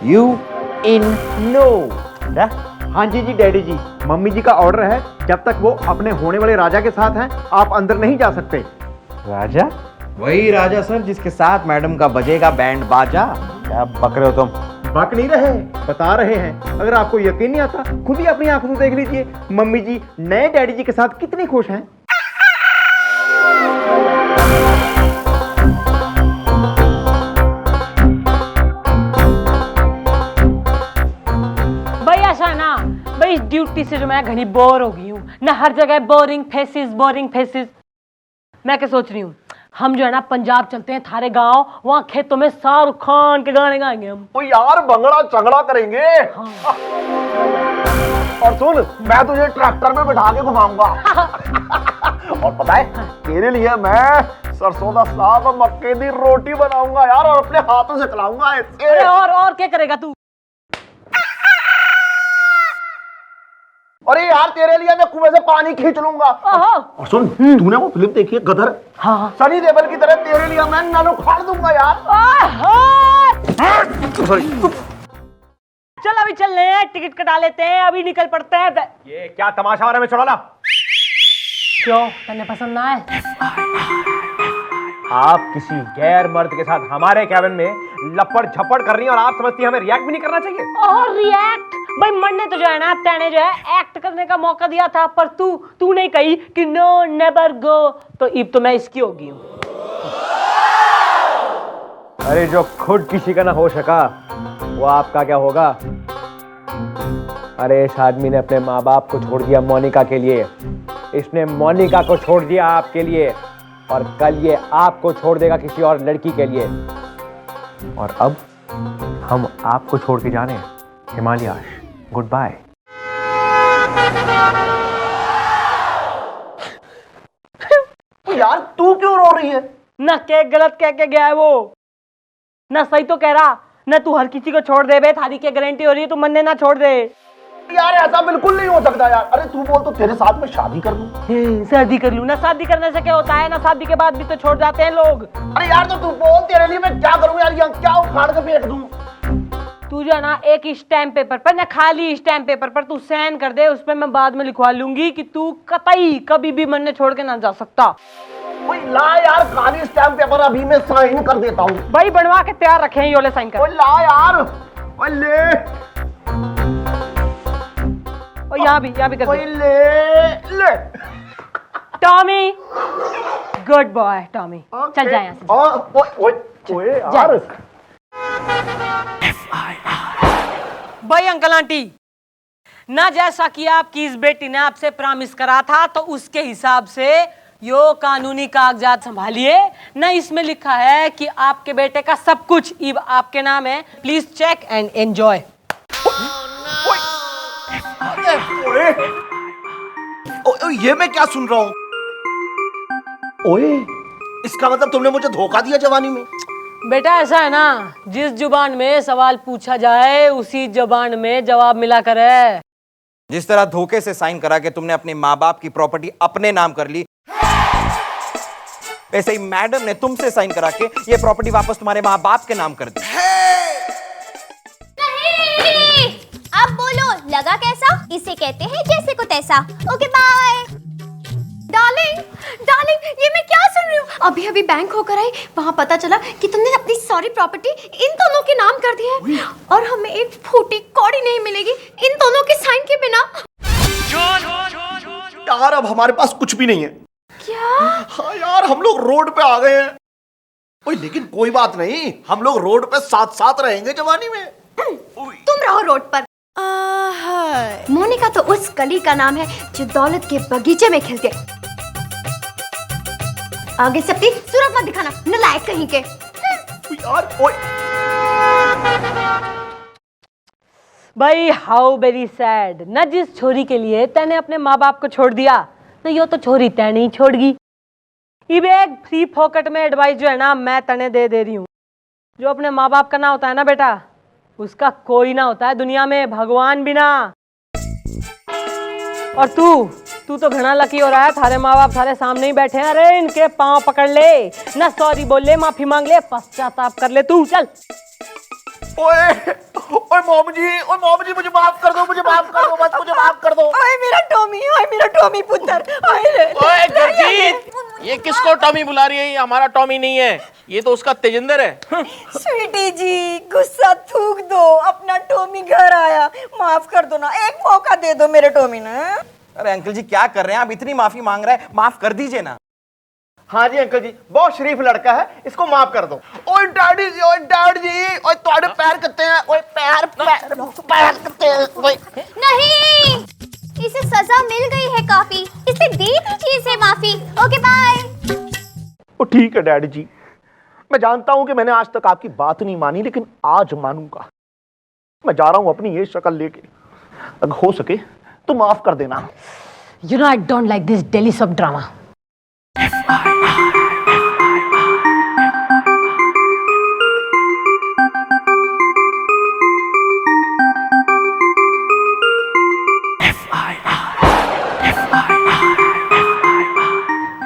You in no. हाँ जी डैडी जी, मम्मी जी का ऑर्डर है, जब तक वो अपने होने वाले राजा के साथ हैं आप अंदर नहीं जा सकते। राजा? वही राजा सर जिसके साथ मैडम का बजेगा बैंड बाजा। क्या बक रहे हो तुम? बक नहीं रहे, बता रहे हैं। अगर आपको यकीन नहीं आता, खुद ही अपनी आंखों से देख लीजिए, मम्मी जी नए डैडी जी के साथ कितनी खुश हैं। भाई इस ड्यूटी से जो मैं घनी बोर हो गई हूँ ना, हर जगह बोरिंग फेसेस। मैं क्या सोच रही हूँ, हम जो है ना पंजाब चलते हैं, थारे गांव, वहाँ खेतों में शाहरुख खान के गाने गाएंगे हम। ओ यार बंगड़ा चंगड़ा करेंगे। हाँ। और सुन, मैं तुझे ट्रैक्टर में बिठा के घुमाऊंगा। और पता है, तेरे लिए मैं सरसों का साग और मक्के की रोटी बनाऊंगा यार, और अपने हाथों से खिलाऊंगा ऐसे। और क्या करेगा तू? अरे यार तेरे लिए मैं कुएं से पानी खींच लूंगा। और सुन, तूने वो फिल्म देखी है गदर? हाँ। सनी देओल की तरह तेरे लिए मैं नल उखाड़ दूंगा यार। चल अभी चल रहे हैं, टिकट कटा लेते हैं, अभी निकल पड़ते हैं। ये क्या तमाशा हो रहा है? मैं छोड़ा ला। क्यों, तन्ने पसंद ना है? आप किसी गैर मर्द के साथ हमारे कैबिन में लपड़ झपड़ कर रही हैं और आप समझती हैं हमें रिएक्ट भी नहीं करना चाहिए? और रिएक्ट भाई, मरने तो जो है ना, तेने जो है एक्ट करने का मौका दिया था, पर तू नहीं कही कि नो नेवर गो, तो इब तो मैं इसकी होगी हूं। अरे जो खुद किसी का ना हो सका वो आपका क्या होगा? अरे इस आदमी ने अपने माँ बाप को छोड़ दिया मोनिका के लिए, इसने मोनिका को छोड़ दिया आपके लिए, और कल ये आपको छोड़ देगा किसी और लड़की के लिए। और अब हम आपको छोड़ के जाने हिमालयाश, गुड बाय। यार तू क्यों रो रही है? ना के गलत कह के गया है वो, ना सही तो कह रहा। ना तू हर किसी को छोड़ दे बे, थारी की गारंटी हो रही है, तू मन्ने ना छोड़ दे। यार ऐसा बिल्कुल नहीं हो सकता यार। अरे तू बोल तो तेरे साथ में शादी कर लूं। शादी कर लूं ना? शादी करने से क्या होता है? ना शादी के बाद भी तो छोड़ जाते हैं लोग। अरे यार तो तू बोल, तेरे लिए मैं क्या करूं यार, यहाँ क्या उखाड़ के फेंक दूं? तू जो है ना, एक स्टैम्प पेपर पर ना, खाली स्टैम्प पेपर पर तू साइन कर दे, उस पर मैं बाद में लिखवा लूंगी कि तू कतई कभी भी मन्ने छोड़ के ना जा सकता। ओए ला यार, खाली स्टैम्प पेपर अभी मैं साइन कर देता हूँ। भाई बनवा के तैयार रखे हैं, ये वाले साइन कर। ओए ला यार, ओए ले, और यहाँ भी कर ओए दे। ले। टॉमी, गुड बॉय टॉमी, चल जाए यहाँ से। ओए यार। भाई अंकल आंटी, ना जैसा कि आपकी इस बेटी ने आपसे प्रॉमिस करा था, तो उसके हिसाब से यो कानूनी कागजात संभालिए ना। इसमें लिखा है कि आपके बेटे का सब कुछ अब आपके नाम है। Please check and enjoy. ये मैं क्या सुन रहा हूँ? ओए, इसका मतलब तुमने मुझे धोखा दिया जवानी में? बेटा ऐसा है ना, जिस जुबान में सवाल पूछा जाए उसी जुबान में जवाब मिला करे। जिस तरह धोखे से साइन करा के तुमने अपने माँ बाप की प्रॉपर्टी अपने नाम कर ली, वैसे ही मैडम ने तुमसे साइन करा के ये प्रॉपर्टी वापस तुम्हारे माँ बाप के नाम कर दी। नहीं, अब बोलो लगा कैसा? इसे कहते हैं जैसे को तैसा। Okay bye. डार्लिंग, ये मैं क्या सुन रही हूँ? अभी अभी बैंक होकर आई, वहाँ पता चला कि तुमने अपनी सारी प्रॉपर्टी इन दोनों के नाम कर दी है, और हमें एक फूटी कौड़ी नहीं मिलेगी इन दोनों के साइन के बिना। यार अब हमारे पास कुछ भी नहीं है। क्या? हाँ यार, हम लोग रोड पे आ गए हैं। ओए लेकिन कोई बात नहीं, हम लोग रोड पे साथ साथ रहेंगे जवानी में। तुम रहो रोड पर। मोनिका तो उस कली का नाम है जो दौलत के बगीचे में खिलती है। आगे से अपनी सूरत मत दिखाना, नालायक कहीं के। यार ओए, भाई हाउ वेरी सैड ना। जिस छोरी के लिए तैने अपने माँ बाप को छोड़ दिया, ना यो तो छोरी तै नहीं छोड़गी। इब एक फ्री फोकट में एडवाइस जो है ना, मैं तने दे रही हूँ। जो अपने माँ बाप का ना होता है ना बेटा, उसका कोई ना होता है दुनिया में, भगवान बिना। और तू तो घना लकी हो रहा है, थारे माँ बाप थारे सामने ही बैठे हैं। अरे इनके पांव पकड़ ले ना, सॉरी बोल ले, माफी मांग ले, पश्चाताप कर ले तू। चल। ओए मॉम जी मुझे माफ कर दो, मुझे माफ कर दो, बस मुझे माफ कर दो। ओए मेरा टॉमी पुत्र। ओए गुरजीत, ये किसको टॉमी बुला रही है? ये हमारा टॉमी नहीं है, ये तो उसका तेजिंदर है। स्वीटी जी, गुस्सा थूक दो, अपना टॉमी घर आया, माफ कर दो ना, एक मौका दे दो मेरे टॉमी ने। अरे अंकल जी क्या कर रहे हैं आप? इतनी माफी मांग रहे हैं, माफ कर दीजिए ना। हाँ जी अंकल जी, बहुत शरीफ लड़का है, इसको माफ कर दो। ओए डैडी जी, ओए तुम्हारे पैर कितने हैं? ओए पैर कितने हैं? ओए नहीं, इसे सजा मिल गई है काफी, इसे दे दीजिए इसे माफी। Okay bye. ओ ठीक है डैडी जी, मैं जानता हूं कि मैंने आज तक आपकी बात नहीं मानी, लेकिन आज मानूंगा। मैं जा रहा हूं अपनी ये शक्ल लेके, अगर हो सके तो माफ कर देना। You know I don't like this daily soap drama.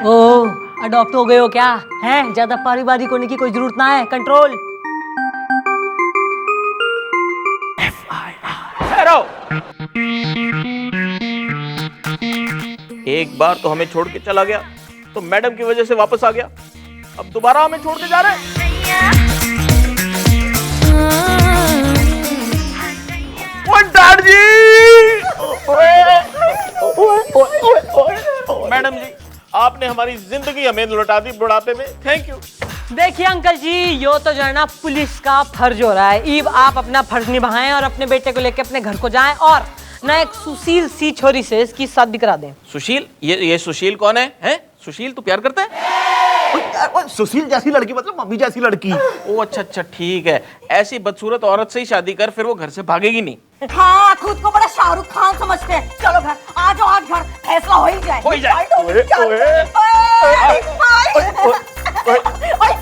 Oh, adopt हो गए हो क्या? हैं? ज्यादा पारिवारिक होने की कोई जरूरत ना है, कंट्रोल। एक बार तो हमें छोड़ के चला गया, तो मैडम की वजह से वापस आ गया। अब दोबारा हमें छोड़ के जा रहे हैं? डैड जी! मैडम जी, आपने हमारी जिंदगी हमें लौटा दी बुढ़ापे में। Thank you. देखिए अंकल जी, यो तो जो है ना पुलिस का फर्ज हो रहा है। ईब आप अपना फर्ज निभाएं और अपने बेटे को लेके अपने घर को जाएं और ना एक सुशील सी छोरी से इसकी शादी करा दें। सुशील? ये सुशील कौन है? हैं? सुशील तू प्यार करता है? सुशील जैसी लड़की मतलब मम्मी जैसी लड़की। ओ अच्छा ठीक है। ऐसी बदसूरत औरत से ही शादी कर, फिर वो घर से भागेगी नहीं। हाँ, खुद को बड़ा शाहरुख खान समझते हैं। चलो घर, आ जाओ, आज घर फैसला हो ही जाए। हो ही जाए।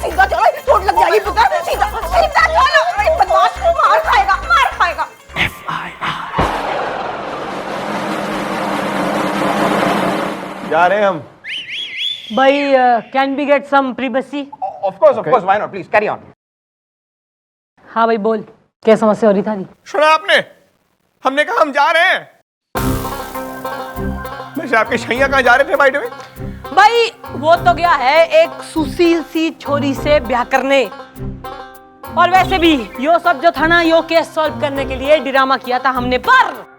सीधा चलो, चोट लग जाएगी पुत्र। सीधा सीधा चलो, अरे बदमाश, मार खाएगा, मार खाएगा। जा रहे हैं हम। भाई can be get some privacy? Of course, why not, please carry on. हाँ भाई बोल, क्या समस्या हो रही था? सुना आपने? हमने कहा हम जा रहे हैं। वैसे आपके शैया कहाँ जा रहे थे बाइट में? भाई वो तो गया है एक सुशील सी छोरी से ब्याह करने। और वैसे भी यो सब जो था ना, यो केस सॉल्व करने के लिए ड्रामा किया था हमने, पर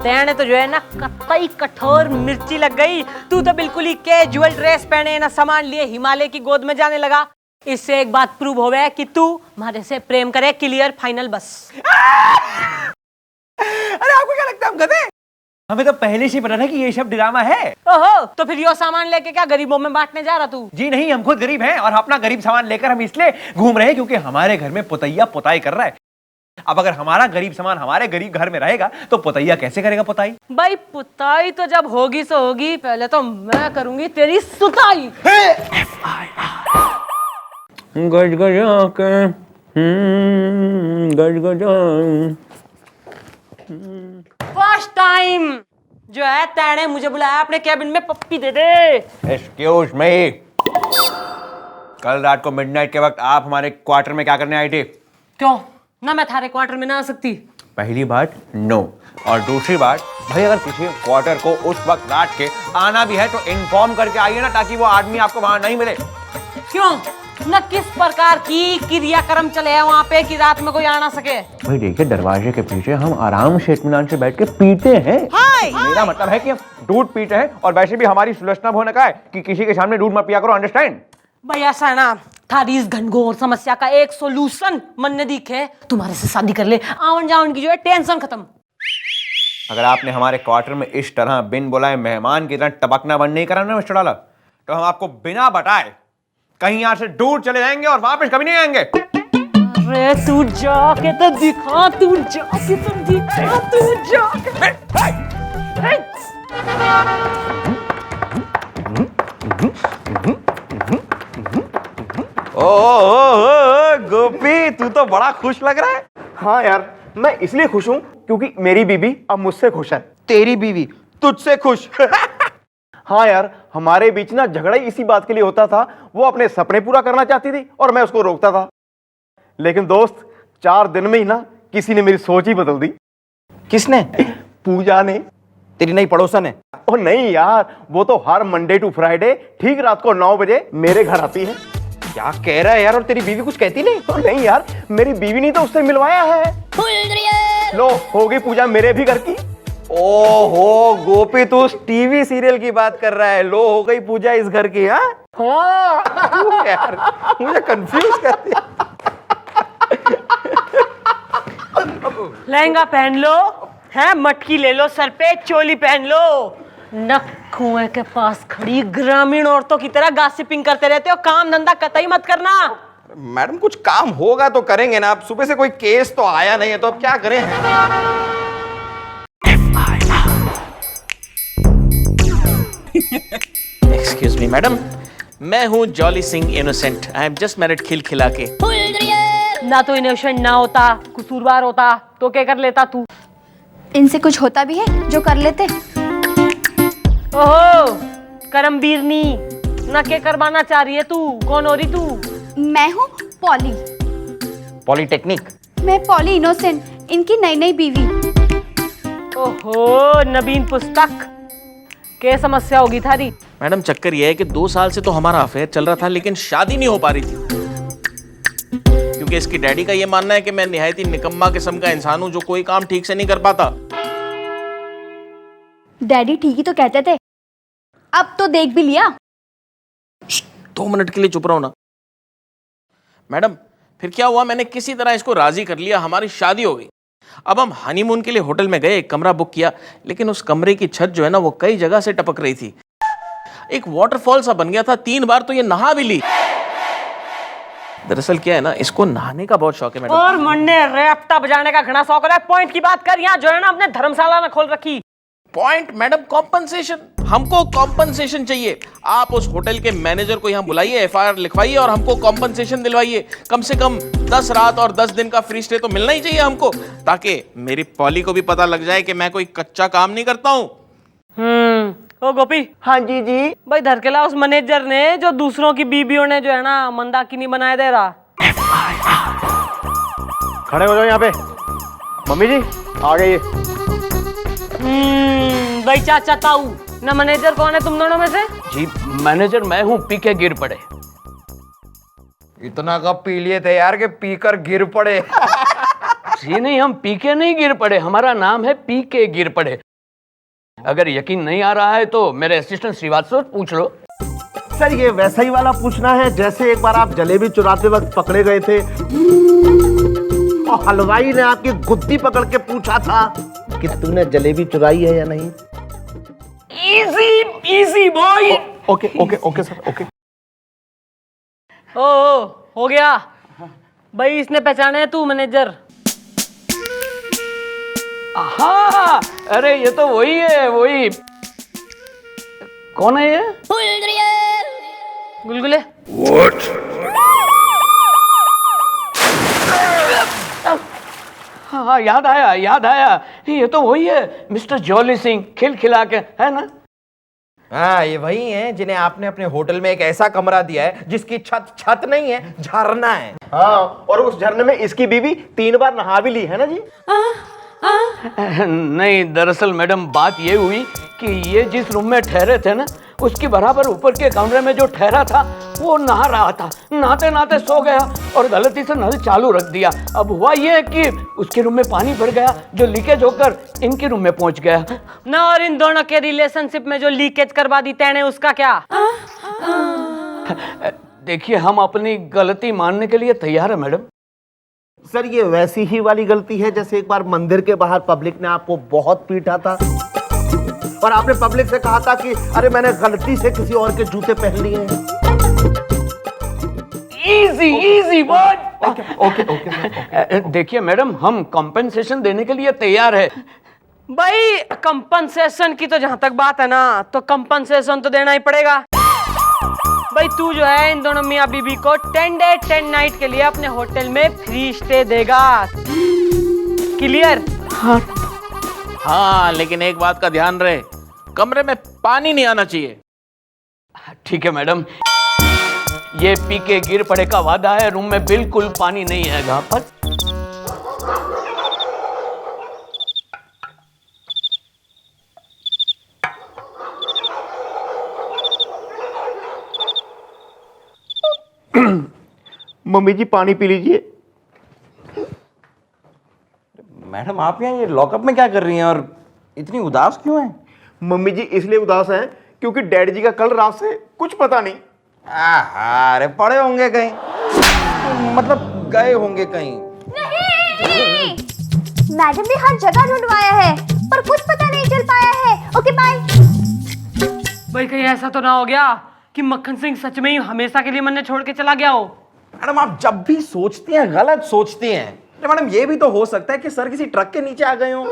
तेने तो जो है ना कतई कठोर मिर्ची लग गई। तू तो बिल्कुल ही कैजुअल ड्रेस पहने ना सामान लिए हिमालय की गोद में जाने लगा। इससे एक बात प्रूव हो गया कि तू हमारे से प्रेम करे। क्लियर, फाइनल, बस। अरे आपको क्या लगता है हम गधे? हमें तो पहले से पता था कि ये सब ड्रामा है। ओहो, तो फिर यो सामान लेके क्या गरीबों में बांटने जा रहा तू? जी नहीं, हम खुद गरीब हैं और अपना गरीब सामान लेकर हम इसलिए घूम रहे हैं क्योंकि हमारे घर में पुतैया पुताई कर रहा है। अब अगर हमारा गरीब सामान हमारे गरीब घर में रहेगा तो पुतैया कैसे करेगा पुताई? भाई पुताई तो जब होगी सो होगी, पहले तो मैं करूंगी तेरी सुताई। गज गजा के गज गजा। फर्स्ट टाइम जो है तेने मुझे बुलाया अपने कैबिन में, पप्पी दे दे। एक्सक्यूज मी, कल रात को मिडनाइट के वक्त आप हमारे क्वार्टर में क्या करने आए थे? क्यों ना मैं थारे क्वार्टर में ना आ सकती? पहली बात नो, और दूसरी बात भाई अगर किसी क्वार्टर को उस वक्त रात के आना भी है तो इन्फॉर्म करके आइए ना, ताकि वो आदमी आपको वहां नहीं मिले। क्यों न किस प्रकार की क्रियाक्रम चले हैं वहाँ पे कि रात में कोई आ ना सके? भाई देखिए, दरवाजे के पीछे हम आराम से इत्मीनान से बैठ के पीते हैं। मेरा मतलब है कि हम दूध पीते हैं, और वैसे भी हमारी सुलक्षणा होने का है कि किसी के सामने दूध मत पिया करो, अंडरस्टैंड? भाई ऐसा है ना, थारी इस घनघोर समस्या का एक सोल्यूशन मन ने दिखे, तुम्हारे से शादी कर ले, आवन जावन की जो है टेंशन खत्म। अगर आपने हमारे क्वार्टर में इस तरह बिन बुलाए मेहमान की तरह टपकना बंद नहीं करा ना मिस्टर डाला, तो हम आपको बिना बताए कहीं यहाँ से दूर चले जाएंगे और वापस कभी नहीं आएंगे। अरे तू जाके तो दिखा, तू जाके तो दिखा, तू जाके। ओ गोपी, तू तो बड़ा खुश लग रहा है। हाँ यार, मैं इसलिए खुश हूँ क्योंकि मेरी बीवी अब मुझसे खुश है। तेरी बीवी तुझसे खुश? हाँ यार, हमारे बीच ना झगड़ा ही इसी बात के लिए होता था। वो अपने सपने पूरा करना चाहती थी और मैं उसको रोकता था। लेकिन दोस्त, 4 दिन में ही ना किसी ने मेरी सोच ही बदल दी। किसने? पूजा ने। तेरी नई पड़ोसन है? ओ नहीं यार, वो तो हर मंडे टू फ्राइडे ठीक रात को 9 बजे मेरे घर आती है। क्या कह रहा है यार? और तेरी बीवी कुछ कहती नहीं? तो नहीं यार, मेरी बीवी ने तो उससे मिलवाया है। लो, हो गई पूजा मेरे भी घर की। ओहो गोपी, तू उस टीवी सीरियल की बात कर रहा है। लो, हो गई पूजा इस घर की? हाँ यार, मुझे कंफ्यूज कर दिया। लहंगा पहन लो, है मटकी ले लो, सर पे चोली पहन लो, न कुएं के पास खड़ी ग्रामीण औरतों की तरह गॉसिपिंग करते रहते हो। काम धंधा कतई मत करना। मैडम, कुछ काम होगा तो करेंगे ना। अब सुबह से कोई केस तो आया नहीं है, तो अब क्या करें? एक्सक्यूज मी मैडम, मैं हूँ Jolly Singh innocent. I am just married खिलखिला के। ना तो इनोसेंट ना होता, कसूरवार होता तो क्या कर लेता तू? इनसे कुछ होता भी है जो कर लेते? ओहो, करमबीरनी ना के करवाना चाह रही है तू? कौन हो रही तू? मैं हूँ पॉली। पॉलीटेक्निक? मैं पॉली इनोसेंट, इनकी नई नई बीवी। ओहो, नवीन पुस्तक, क्या समस्या होगी थारी? मैडम चक्कर ये है कि 2 साल से तो हमारा अफेयर चल रहा था, लेकिन शादी नहीं हो पा रही थी, क्योंकि इसकी डैडी का ये मानना है कि मैं निहायती निकम्मा किस्म का इंसान हूं जो कोई काम ठीक से नहीं कर पाता। डैडी ठीक ही तो कहते थे, अब तो देख भी लिया। 2 मिनट के लिए चुप रहो ना। मैडम फिर क्या हुआ, मैंने किसी तरह इसको राजी कर लिया, हमारी शादी हो गई। अब हम हनीमून के लिए होटल में गए, एक कमरा बुक किया, लेकिन उस कमरे की छत जो है ना वो कई जगह से टपक रही थी। एक वाटरफॉल सा बन गया था, 3 बार तो ये नहा भी ली। दरअसल क्या है ना, इसको नहाने का बहुत शौक है मैडम। और मुन्ने रैप्टा बजाने का घना शौक है। पॉइंट की बात कर, यहाँ जो है ना अपने धर्मशाला में खोल रखी। पॉइंट मैडम, कॉम्पनसेशन, हमको कॉम्पनसेशन चाहिए। आप उस होटल के मैनेजर को यहाँ बुलाइए, FIR लिखवाइए और हमको कॉम्पनसेशन दिलवाइए। कम से कम 10 रात और 10 दिन का फ्री स्टे तो मिलना ही चाहिए हमको, ताकि मेरी पॉली को भी पता लग जाए कि मैं कोई कच्चा काम नहीं करता हूँ। ओ गोपी। हाँ जी जी। भाई धरकेला उस मैनेजर ने जो दूसरों की बीबियों ने जो है ना मंदाकिनी बनाए दे रहा। खड़े हो जाओ यहाँ पे। मम्मी जी आ गई। भाई चाचा ताऊ ना, मैनेजर कौन है तुम दोनों में से? जी मैनेजर मैं हूँ, पी के गिर पड़े। इतना कब पी लिए थे यार कि पीकर गिर पड़े? जी नहीं, हम पी के नहीं गिर पड़े, हमारा नाम है पी के गिर पड़े। अगर यकीन नहीं आ रहा है तो मेरे असिस्टेंट श्रीवास्तव पूछ लो। सर ये वैसा ही वाला पूछना है जैसे एक बार आप जलेबी चुराते वक्त पकड़े गए थे और हलवाई ने आपकी गुद्दी पकड़ के पूछा था कि तूने जलेबी चुराई है या नहीं। Easy easy boy. Okay okay okay sir okay. ओ हो गया भाई, इसने पहचाने तू मैनेजर? हाँ अरे ये तो वही है, वही। कौन है ये? गुलगुले। हाँ याद आया याद आया, ये तो वही है मिस्टर जॉली सिंह, खिलखिला के, है ना? हाँ ये वही हैं जिन्हें आपने अपने होटल में एक ऐसा कमरा दिया है जिसकी छत छत नहीं है, झरना है। हाँ और उस झरने में इसकी बीवी 3 बार नहा भी ली है ना जी। नहीं दरअसल मैडम बात ये हुई कि ये जिस रूम में ठहरे थे ना, उसकी बराबर ऊपर के कमरे में जो ठहरा था वो नहा रहा था, नहाते नहाते सो गया और गलती से नल चालू रख दिया। अब हुआ ये कि उसके रूम में पानी भर गया जो लीकेज होकर इनके रूम में पहुंच गया ना। और इन दोनों के रिलेशनशिप में जो लीकेज करवा दी तेने, उसका क्या? देखिए हम अपनी गलती मानने के लिए तैयार है मैडम। सर ये वैसी ही वाली गलती है जैसे एक बार मंदिर के बाहर पब्लिक ने आपको बहुत पीटा था और आपने पब्लिक से कहा था कि अरे मैंने गलती से किसी और के जूते पहन लिए हैं। Easy easy boy. Okay okay. देखिए मैडम हम कंपनसेशन देने के लिए तैयार है। भाई कंपनसेशन की तो जहां तक बात है ना, तो कंपनसेशन तो देना ही पड़ेगा। भाई तू जो है इन दोनों मियां बीबी को 10 डे 10 नाइट के लिए अपने होटल में फ्री स्टे देगा। क्लियर? हाँ लेकिन एक बात का ध्यान रहे, कमरे में पानी नहीं आना चाहिए। ठीक है मैडम, ये पी के गिर पड़े का वादा है, रूम में बिल्कुल पानी नहीं आएगा। पर मम्मी जी पानी पी लीजिए। मैडम आप यहाँ ये लॉकअप में क्या कर रही हैं और इतनी उदास क्यों हैं? मम्मी जी इसलिए उदास हैं क्योंकि डैडी जी का कल रात से कुछ पता नहीं। अरे पड़े होंगे कहीं, मतलब गए होंगे कहीं। नहीं, मैडम ने हर जगह ढूंढवाया है पर कुछ पता नहीं चल पाया है। Okay bye. भाई कहीं ऐसा तो ना हो गया कि मक्खन सिंह सच में ही हमेशा के लिए मन छोड़ के चला गया हो? मैडम आप जब भी सोचती हैं गलत सोचती हैं। अरे मैडम ये भी तो हो सकता है कि सर किसी ट्रक के नीचे आ गए हों।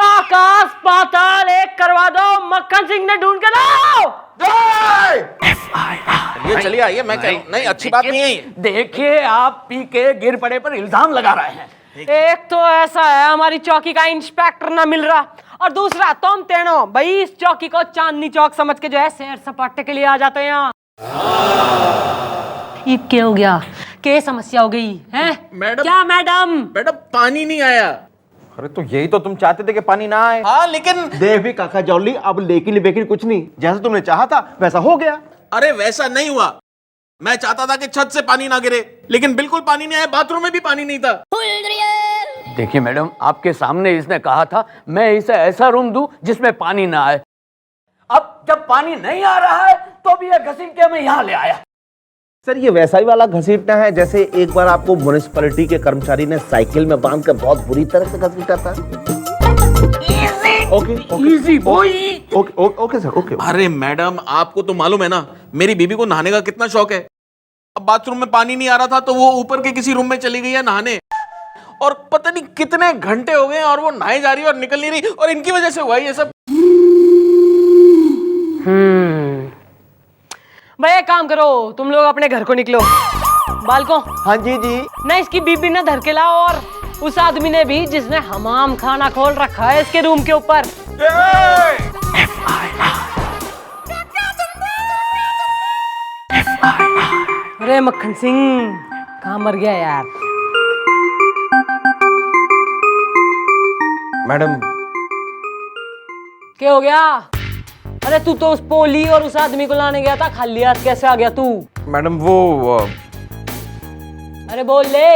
आकाश पाताल एक करवा दो, मक्खन सिंह ने ढूंढ के लाओ। ये चलिए आइए, मैं कह नहीं अच्छी बात नहीं है ये। देखिए आप पी के गिर पड़े पर इल्जाम लगा रहे हैं। एक तो ऐसा है हमारी चौकी का इंस्पेक्टर ना मिल रहा, और दूसरा तुम तीनों भाई इस चौकी को चांदनी चौक समझ के जो है सैर सपाटे के लिए आ जाते हैं यहाँ। ये क्या हो गया क्या समस्या हो गई है? मैडम। क्या मैडम? मैडम पानी नहीं आया। अरे तो यही तो तुम चाहते थे कि पानी ना आए। हाँ लेकिन देख भी काका जॉली, अब लेकिन बेकिन कुछ नहीं, जैसा तुमने चाहा था वैसा हो गया। अरे वैसा नहीं हुआ। मैं चाहता था कि छत से पानी ना गिरे, लेकिन बिल्कुल पानी नहीं आया। बाथरूम में भी पानी नहीं था। देखिए मैडम, आपके सामने इसने कहा था मैं इसे ऐसा रूम दूं जिसमें पानी ना आए। अब जब पानी नहीं आ रहा है तो भी ये घसीट के मैं यहाँ ले आया। सर ये वैसा ही वाला घसीटना है जैसे एक बार आपको म्युनिसिपैलिटी के कर्मचारी ने साइकिल में बांध कर बहुत बुरी तरह से घसीटा था। Okay easy boy. Okay sir, okay. अरे मैडम, आपको तो मालूम है ना मेरी बीबी को नहाने का कितना शौक है। अब बाथरूम में पानी नहीं आ रहा था तो वो ऊपर के किसी रूम में चली गई है नहाने, और पता नहीं कितने घंटे हो गए और वो नहाई जा रही है और निकल नहीं रही, और इनकी वजह से हुआ ये सब। भाई एक काम करो, तुम लोग अपने घर को निकलो। बालको, हाँ जी जी। ना इसकी बीबी ना धर के लाओ, और उस आदमी ने भी जिसने हमाम खाना खोल रखा है इसके रूम के ऊपर। अरे मक्खन सिंह कहाँ मर गया यार? मैडम क्या हो गया? अरे तू तो उस पोली और उस आदमी को लाने गया था, खाली हाथ कैसे आ गया तू? मैडम वो अरे बोल ले।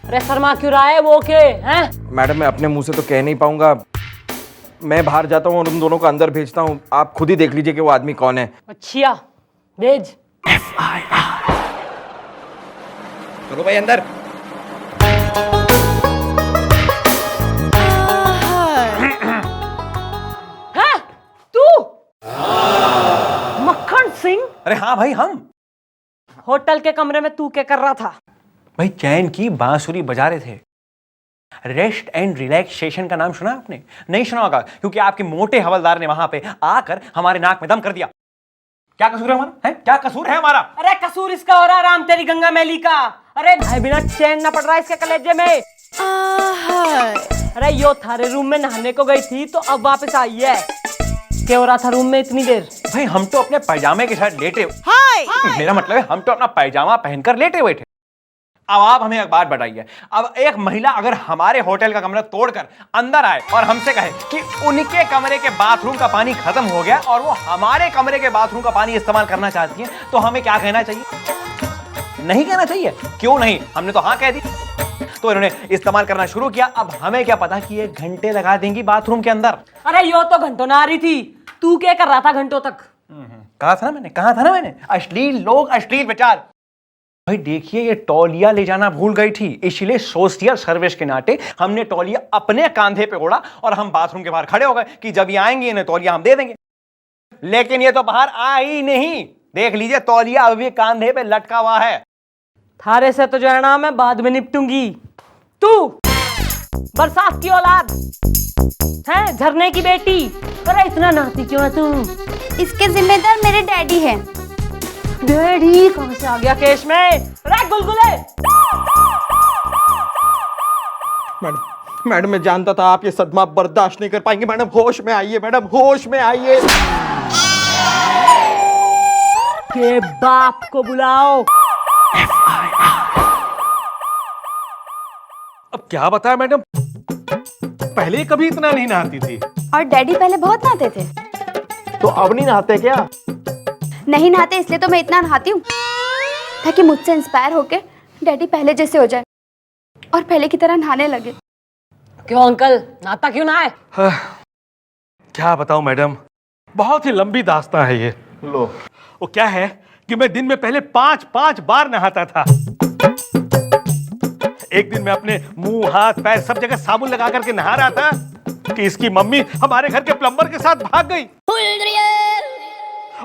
अरे शर्मा क्यों रहा है? वो के हैं? मैडम मैं अपने मुंह से तो कह नहीं पाऊंगा। मैं बाहर जाता हूँ और उन दोनों को अंदर भेजता हूँ, आप खुद ही देख लीजिए कि वो आदमी कौन है। अच्छा भेज। चलो भाई अंदर। है तू? मक्खन सिंह? अरे हाँ भाई हम। होटल के कमरे में तू क्या कर रहा था? भाई चैन की बांसुरी बजा रहे थे। रेस्ट एंड रिलैक्सेशन का नाम सुना आपने? नहीं सुना होगा, क्योंकि आपके मोटे हवलदार ने वहां पे आकर हमारे नाक में दम कर दिया। क्या कसूर है हमारा? है क्या कसूर है हमारा? अरे कसूर इसका हो रहा है, राम तेरी गंगा मैली का। अरे भाई बिना चैन ना पड़ रहा है इसके कलेजे में। अरे यो थारे रूम में नहाने को गई थी तो अब वापस आई है। क्या हो रहा था रूम में इतनी देर? भाई हम तो अपने पैजामे के साथ लेटे मेरा मतलब है हम तो अपना पैजामा पहनकर लेटे हुए थे। अब आप हमें एक बात बताइए, अब एक महिला अगर हमारे होटल का कमरा तोड़कर अंदर आए और हमसे कहे कि उनके कमरे के बाथरूम का पानी खत्म हो गया और वो हमारे कमरे के बाथरूम का पानी इस्तेमाल करना चाहती है, तो हमें क्या कहना चाहिए? नहीं कहना चाहिए? क्यों नहीं? हमने तो हाँ कह दी, तो इन्होंने इस्तेमाल करना शुरू किया। अब हमें क्या पता कि ये घंटे लगा देंगी बाथरूम के अंदर। अरे यो तो घंटों ना आ रही थी, तू क्या कर रहा था घंटों तक? कहा था ना मैंने अश्लील लोग अश्लील विचार। भाई देखिए ये तौलिया ले जाना भूल गई थी, इसलिए सोशल सर्विस के नाते हमने तौलिया अपने कांधे पे ओढ़ा और हम बाथरूम के बाहर खड़े हो गए कि जब ये आएंगे इन्हें तौलिया हम दे देंगे। लेकिन ये तो बाहर आ ही नहीं। देख लीजिए तौलिया अभी कांधे पे लटका हुआ है। थारे से तो जो है ना मैं बाद में निपटूंगी। तू बरसात की औलाद है, झरने की बेटी। अरे इतना नहाती क्यों है तू? इसके जिम्मेदार मेरे डैडी हैं। डैडी कहां से आ गया केस में? अरे गुलगुले। मैडम मैं जानता था आप ये सदमा बर्दाश्त नहीं कर पाएंगे। मैडम होश में आइए, मैडम होश में आइए। के बाप को बुलाओ। अब क्या बताया मैडम, पहले कभी इतना नहीं नहाती थी। और डैडी पहले बहुत नहाते थे। तो अब नहीं नहाते क्या? नहीं नहाते इसलिए तो मैं इतना नहाती हूँ, ताकि मुझसे इंस्पायर होके डैडी पहले जैसे हो जाए और पहले की तरह नहाने लगे। क्यों अंकल नहाता क्यों ना है? क्या बताऊं मैडम, बहुत ही लंबी दास्तां है ये। लो वो क्या है कि मैं दिन में पहले 5 बार नहाता था। एक दिन मैं अपने मुंह हाथ पैर सब जगह साबुन लगा करके नहा रहा था कि इसकी मम्मी हमारे घर के प्लम्बर के साथ भाग गई।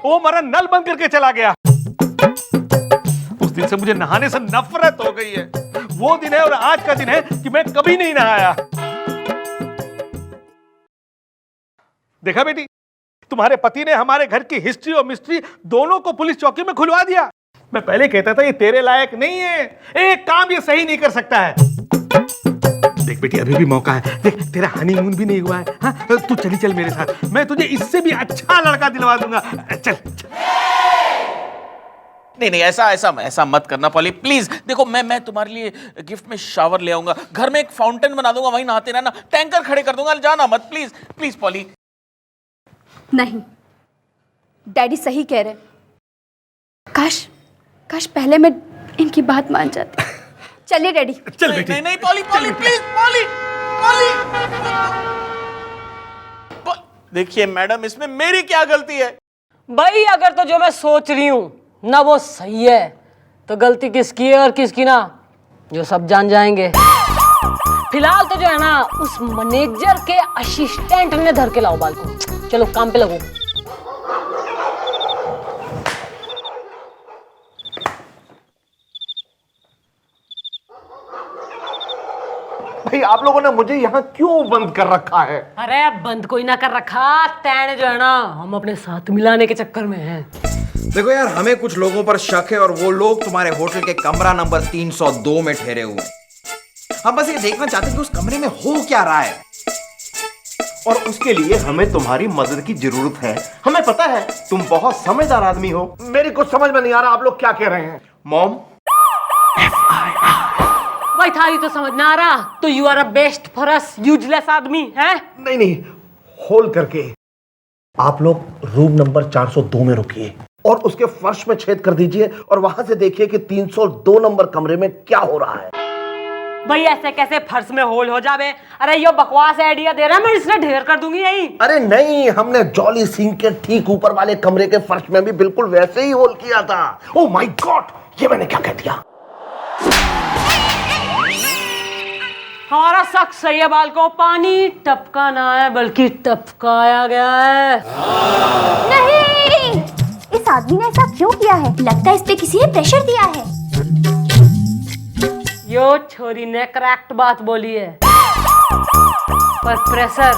वो हमारा नल बंद करके चला गया। उस दिन से मुझे नहाने से नफरत हो गई है। वो दिन है और आज का दिन है कि मैं कभी नहीं नहाया। देखा बेटी, तुम्हारे पति ने हमारे घर की हिस्ट्री और मिस्ट्री दोनों को पुलिस चौकी में खुलवा दिया। मैं पहले कहता था ये तेरे लायक नहीं है, एक काम ये सही नहीं कर सकता है। देख बेटी अभी भी मौका है, देख तेरा हनीमून भी नहीं हुआ है। हाँ तू चल मेरे साथ, मैं तुझे इससे भी अच्छा लड़का दिलवा दूंगा। चल, चल। नहीं, ऐसा मत करना पॉली, प्लीज। देखो मैं तुम्हारे लिए गिफ्ट में शावर ले आऊंगा, घर में एक फाउंटेन बना दूंगा, वहीं नहाते रहना, टैंकर खड़े कर दूंगा, जाना मत प्लीज प्लीज पॉली। नहीं, डैडी सही कह रहे। काश पहले मैं इनकी बात मान जाती। चलिए डैडी। चल बेटी। नहीं पॉली प्लीज, पॉली। देखिए मैडम, इसमें मेरी क्या गलती है? भाई अगर तो जो मैं सोच रही हूं ना वो सही है, तो गलती किसकी है और किसकी ना, जो सब जान जाएंगे। फिलहाल तो जो है ना, उस मैनेजर के असिस्टेंट ने धर के लाओ बाल को। चलो काम पे लगो। भाई आप लोगों ने मुझे यहाँ क्यों बंद कर रखा है? अरे बंद कोई ना कर रखा, तैने जो है ना हम अपने साथ मिलाने के चक्कर में हैं। देखो यार, हमें कुछ लोगों पर शक है और वो लोग तुम्हारे होटल के कमरा नंबर 302 में ठहरे हुए हैं। हम बस ये देखना चाहते हैं कि उस कमरे में हो क्या रहा है, और उसके लिए हमें तुम्हारी मदद की जरूरत है। हमें पता है तुम बहुत समझदार आदमी हो। मेरी कुछ समझ में नहीं आ रहा आप लोग क्या कह रहे हैं। मॉम, भाई थारी तो समझ ना आ रहा, तो you are a best for us useless आदमी है। नहीं, होल्ड करके आप लोग रूम नंबर 402 में रुकिए और उसके फर्श में छेद कर दीजिए और वहां से देखिए कि 302 नंबर कमरे में क्या हो रहा है। भाई ऐसे कैसे फर्श में होल हो जावे? अरे यो बकवास आइडिया दे रहा है, मैं इसने ढेर कर दूंगी यही। अरे नहीं, हमने जॉली सिंह के ठीक ऊपर वाले कमरे के फर्श में भी बिल्कुल वैसे ही होल किया था। ओह माय गॉड, ये मैंने क्या कह दिया? हमारा शक सही है, बाल को पानी टपका ना है बल्कि टपकाया गया है। नहीं, इस आदमी ने ऐसा क्यों किया है? लगता है इस पे किसी ने प्रेशर दिया है। यो छोरी ने करेक्ट बात बोली है, पर प्रेशर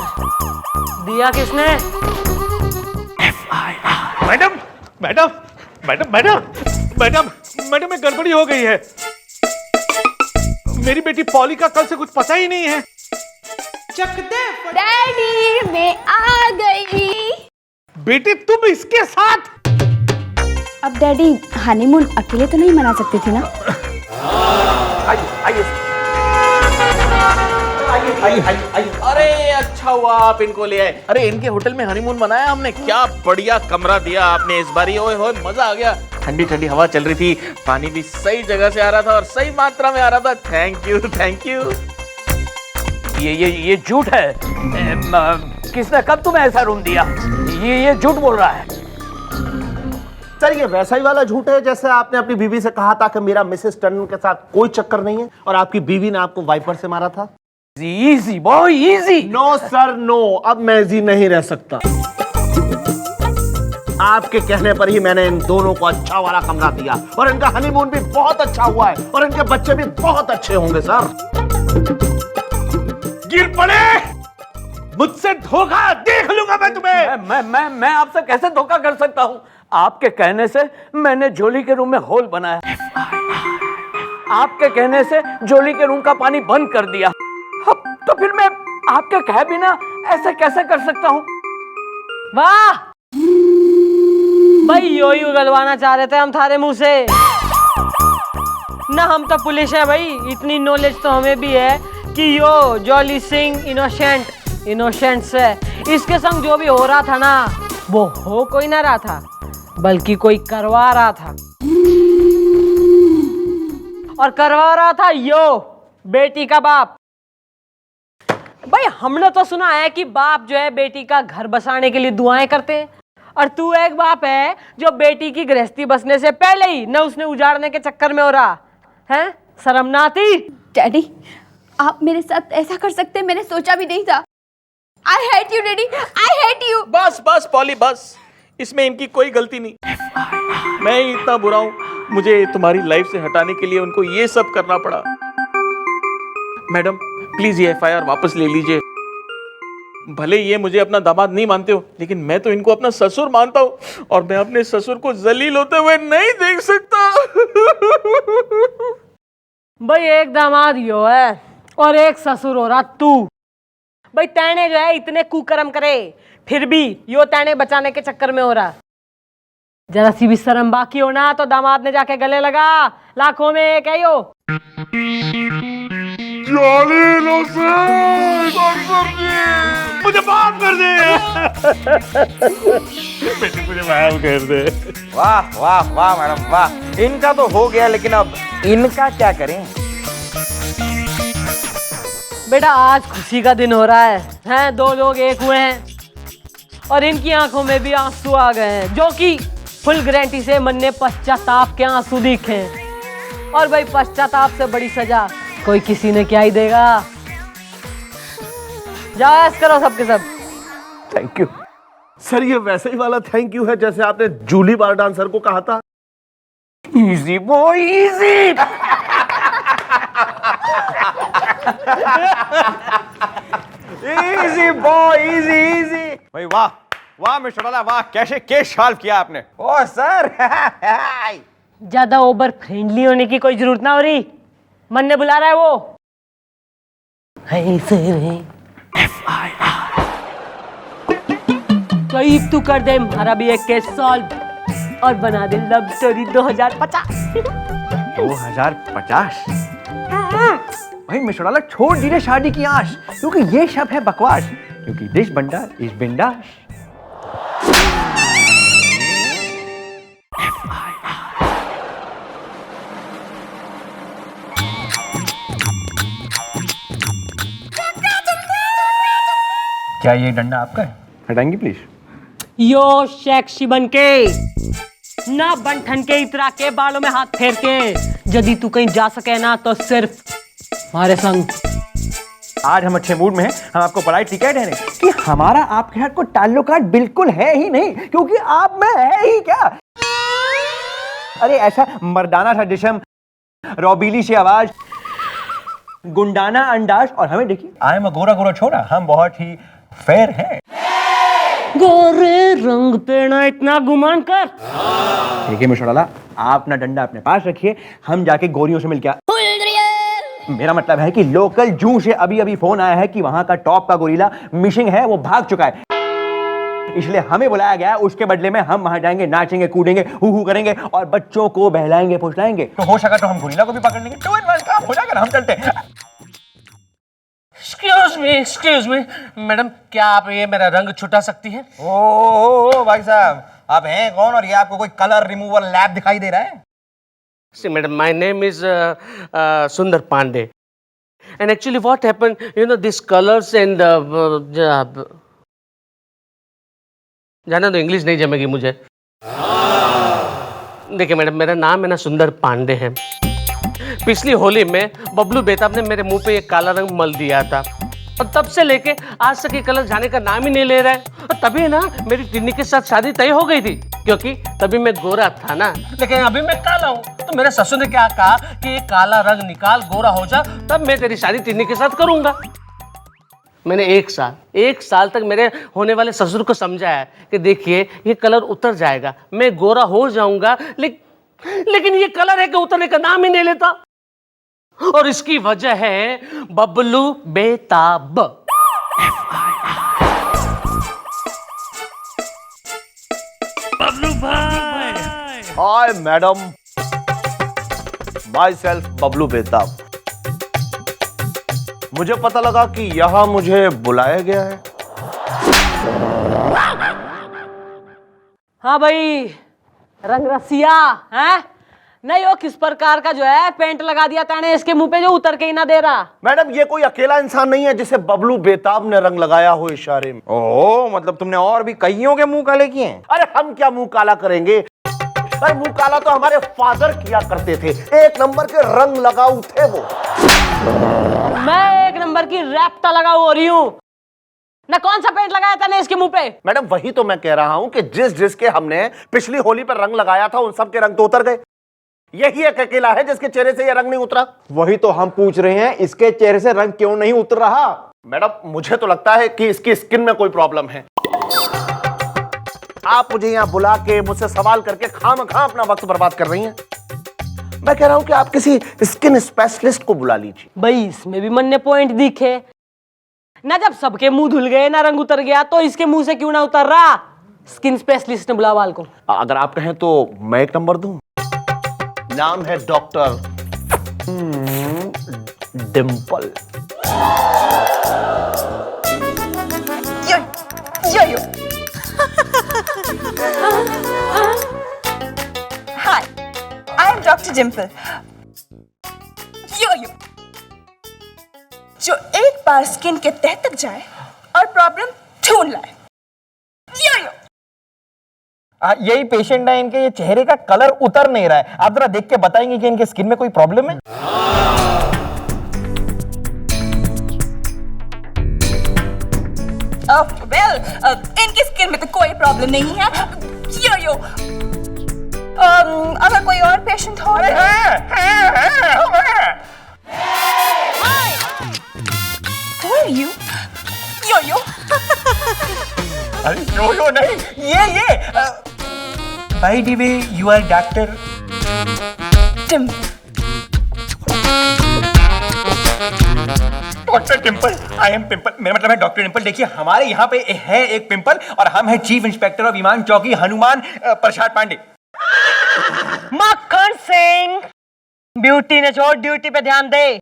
दिया किसने? Madam madam madam madam madam madam में गड़बड़ी हो गई है। मेरी बेटी पॉली का कल से कुछ पता ही नहीं है। डैडी मैं आ गई। बेटी तुम इसके साथ? अब डैडी हनीमून अकेले तो नहीं मना सकते थे ना? आइए। अरे अच्छा हुआ आप इनको ले आए। अरे इनके होटल में हनीमून मनाया हमने, क्या बढ़िया कमरा दिया आपने इस बारी। ओए होए मजा आ गया, ठंडी ठंडी हवा चल रही थी, पानी भी सही जगह से आ रहा था और सही मात्रा में आ रहा था। Thank you. ये झूठ है। किसने कब तुम्हें ऐसा रूम दिया? ये झूठ बोल रहा है। सर ये वैसा ही वाला झूठ है जैसे आपने अपनी बीवी से कहा था कि मेरा मिसेस टंडन के साथ कोई चक्कर नहीं है और आपकी बीवी ने आपको वाइपर से मारा था। Easy boy easy. No sir no, अब मैं इजी नहीं रह सकता। आपके कहने पर ही मैंने इन दोनों को अच्छा वाला कमरा दिया और इनका हनीमून भी बहुत अच्छा हुआ है और इनके बच्चे भी बहुत अच्छे होंगे सर। गिर पड़े, मुझसे धोखा देख लूंगा मैं तुम्हें। मैं आपसे कैसे धोखा कर सकता हूँ? आपके कहने से मैंने जोली के रूम में होल बनाया, आपके कहने से जोली के रूम का पानी बंद कर दिया। तो फिर मैं आपके कहे बिना ऐसे कैसे कर सकता हूँ? वाह भाई, यो ही उगलवाना चाह रहे थे हम थारे मुंह से ना। हम तो पुलिस है भाई, इतनी नॉलेज तो हमें भी है कि यो जॉली सिंह इनोसेंट से इसके संग जो भी हो रहा था ना, वो हो कोई ना रहा था बल्कि कोई करवा रहा था, और करवा रहा था यो बेटी का बाप। भाई हमने तो सुना है कि बाप जो है बेटी का घर बसाने के लिए दुआएं करते हैं, और तू एक बाप है जो बेटी की गृहस्थी बसने से पहले ही न उसने उजाड़ने के चक्कर में हो रहा है। शर्म ना आती? डैडी आप मेरे साथ ऐसा कर सकते, मैंने सोचा भी नहीं था। I hate you daddy, I hate you. बस पॉली बस, इसमें इनकी कोई गलती नहीं। मैं ही इतना बुरा हूं, मुझे तुम्हारी लाइफ से हटाने के लिए उनको ये सब करना पड़ा। मैडम प्लीज ये एफआईआर वापस ले लीजिए। भले ये मुझे अपना दामाद नहीं मानते हो, लेकिन मैं तो इनको अपना ससुर मानता हूँ और मैं अपने ससुर को जलील होते हुए नहीं देख सकता। भाई एक दामाद यो है और एक ससुर हो रहा तू। भाई तैने जो है इतने कुकर्म करे, फिर भी यो तैने बचाने के चक्कर में हो रहा। जरा सी भी शर्म बाकी हो ना तो दामाद ने जाके गले लगा, लाखों में एक है यो। मुझे माफ कर दे बेटी, मुझे माफ कर दे। वाह वाह वाह मैडम वाह, इनका तो हो गया, लेकिन अब इनका क्या करें? बेटा आज खुशी का दिन हो रहा है, दो लोग एक हुए हैं और इनकी आंखों में भी आंसू आ गए हैं, जो कि फुल गारंटी से मन ने पश्चाताप के आंसू दिखे। और भाई पश्चाताप से बड़ी सजा कोई किसी ने क्या ही देगा। जाओ ऐस करो सबके सब। थैंक यू सर, ये वैसे ही वाला थैंक यू है जैसे आपने जूली बार डांसर को कहा था। Easy boy easy. Easy boy easy easy. भाई वाह वाह मिस्टर वाला वाह, कैसे केस सॉल्व किया आपने। ओ सर ज्यादा ओवर फ्रेंडली होने की कोई जरूरत ना हो रही, मन ने बुला रहा है वो। कहीं तू कर दे हमारा भी एक केस सॉल्व और बना दे लव स्टोरी 2050। 2050? भाई मिस्टर वाला छोड़ दीजिए शादी की आश, क्योंकि ये शब्द है बकवास, क्योंकि देश बंटा इस बिंदास। क्या ये डंडा आपका है? हटाएंगी प्लीज। यो सेक्सी बन के ना बंठन के इतरा के बालों में हाथ फेर के, यदि तू कहीं जा सके ना तो सिर्फ हमारे संग। आज हम अच्छे मूड में हैं, हम आपको बड़ाई टिकट है कि हमारा आपके साथ कोई ताल्लुकात बिल्कुल है ही नहीं, क्योंकि आप में है ही क्या। अरे ऐसा मर्दाना सा जिस्म, रौबीली सी आवाज, गुंडाना अंदाज, और हमें देखिए आई एम गोरा गोरा छोरा, हम बहुत ही फेयर हैं। गोरे रंग पे ना इतना गुमान कर। देखिए मिशोड़ा, आप ना डंडा अपने पास रखिए, हम जाके गोरियों से मिलके मेरा मतलब है कि लोकल जू से अभी अभी फोन आया है कि वहां का टॉप का गोरिल्ला मिसिंग है, वो भाग चुका है, इसलिए हमें बुलाया गया है। उसके बदले में हम वहां जाएंगे, नाचेंगे, कूदेंगे, हु करेंगे और बच्चों को बहलाएंगे, फुसलाएंगे। तो हो सका तो हम गोरिल्ला को भी पकड़ लेंगे, 2 in 1 काम हो जाएगा, हम चलते हैं। एक्सक्यूज मी मैडम, क्या आप ये मेरा रंग छुटा सकती हैं? ओ भाई साहब, आप हैं कौन और ये आपको कोई कलर रिमूवल लैब दिखाई दे रहा है? See, madam, my name is Sundar Pandey. And actually what happened, you know, these colors and जाना तो इंग्लिश नहीं जमेगी मुझे। देखिए मैडम, मेरा नाम है ना सुंदर पांडे है। पिछली होली में बबलू बेताब ने मेरे मुंह पे एक काला रंग मल दिया था और तब से लेके आज तक ये कलर जाने का नाम ही नहीं ले रहा है। और तभी ना मेरी टिन्नी के साथ शादी तय हो गई थी, क्योंकि तभी मैं गोरा था ना, लेकिन अभी मैं काला हूँ। तो मेरे ससुर ने क्या कहा कि ये काला रंग निकाल, गोरा हो जा, तब मैं तेरी शादी टिन्नी के साथ करूंगा। मैंने एक साल तक मेरे होने वाले ससुर को समझाया कि देखिए ये कलर उतर जाएगा, मैं गोरा हो जाऊंगा, लेकिन ये कलर है कि उतरने का नाम ही नहीं लेता। और इसकी वजह है बबलू बेताब। बबलू भाई, hi madam, my self Bablu बेताब। मुझे पता लगा कि यहां मुझे बुलाया गया है। हाँ भाई, रंग रसिया है नहीं, वो किस प्रकार का जो है पेंट लगा दिया तैने इसके मुंह पे जो उतर के ही ना दे रहा। मैडम, ये कोई अकेला इंसान नहीं है जिसे बबलू बेताब ने रंग लगाया हो इशारे में। ओह, मतलब तुमने और भी कईयों के मुंह काले किए हैं? अरे हम क्या मुंह काला करेंगे, अरे मुंह काला तो हमारे फादर किया करते थे, 1 नंबर के रंग लगाऊ थे वो। मैं 1 नंबर की रैप्टा लगाऊ हो रही हूँ ना। कौन सा पेंट लगाया था ने इसके मुंह पे? मैडम वही तो मैं कह रहा हूं कि जिसके हमने पिछली होली पर रंग लगाया था उन सब के रंग तो उतर गए, यही एक अकेला है जिसके चेहरे से ये रंग नहीं उतरा। वही तो हम पूछ रहे हैं, इसके चेहरे से रंग क्यों नहीं उतर रहा? मैडम मुझे तो लगता है कि इसकी स्किन में कोई प्रॉब्लम है। आप मुझे यहां बुला के मुझसे सवाल करके खामखा अपना वक्त बर्बाद कर रही हैं। मैं कह रहा हूं कि आप किसी स्किन स्पेशलिस्ट को बुला लीजिए। भाई इसमें भी मन ने पॉइंट दिखे ना, जब सबके मुंह धुल गए ना रंग उतर गया, तो इसके मुंह से क्यों ना उतर रहा? स्किन स्पेशलिस्ट ने बुला बाल को। अगर आप कहें तो मैं एक नंबर दूं। नाम है doctor Dimple. Yo-yo. Hi, I am Dr. Dimple. Yo-yo. जो एक बार स्किन के तह तक जाए और प्रॉब्लम ढूंढ लाए। यो-यो। यही पेशेंट है, इनके ये चेहरे का कलर उतर नहीं रहा है। आप जरा देख के बताएंगे कि इनके स्किन में कोई प्रॉब्लम है? वेल, इनकी स्किन में तो कोई प्रॉब्लम नहीं है। यो-यो। अगर कोई और पेशेंट हो Who are you? Yo-yo. अरे यो-यो नहीं, ये by the way you are doctor Dimple. Doctor Dimple. I am pimple, मेरा मतलब है डॉक्टर डिम्पल। देखिए हमारे यहाँ पे है एक पिंपल और हम है chief inspector of Imaan Chowki Hanuman Prasad Pandey. मक्खन सिंह, ब्यूटी ने छोड़ ड्यूटी पे ध्यान दे।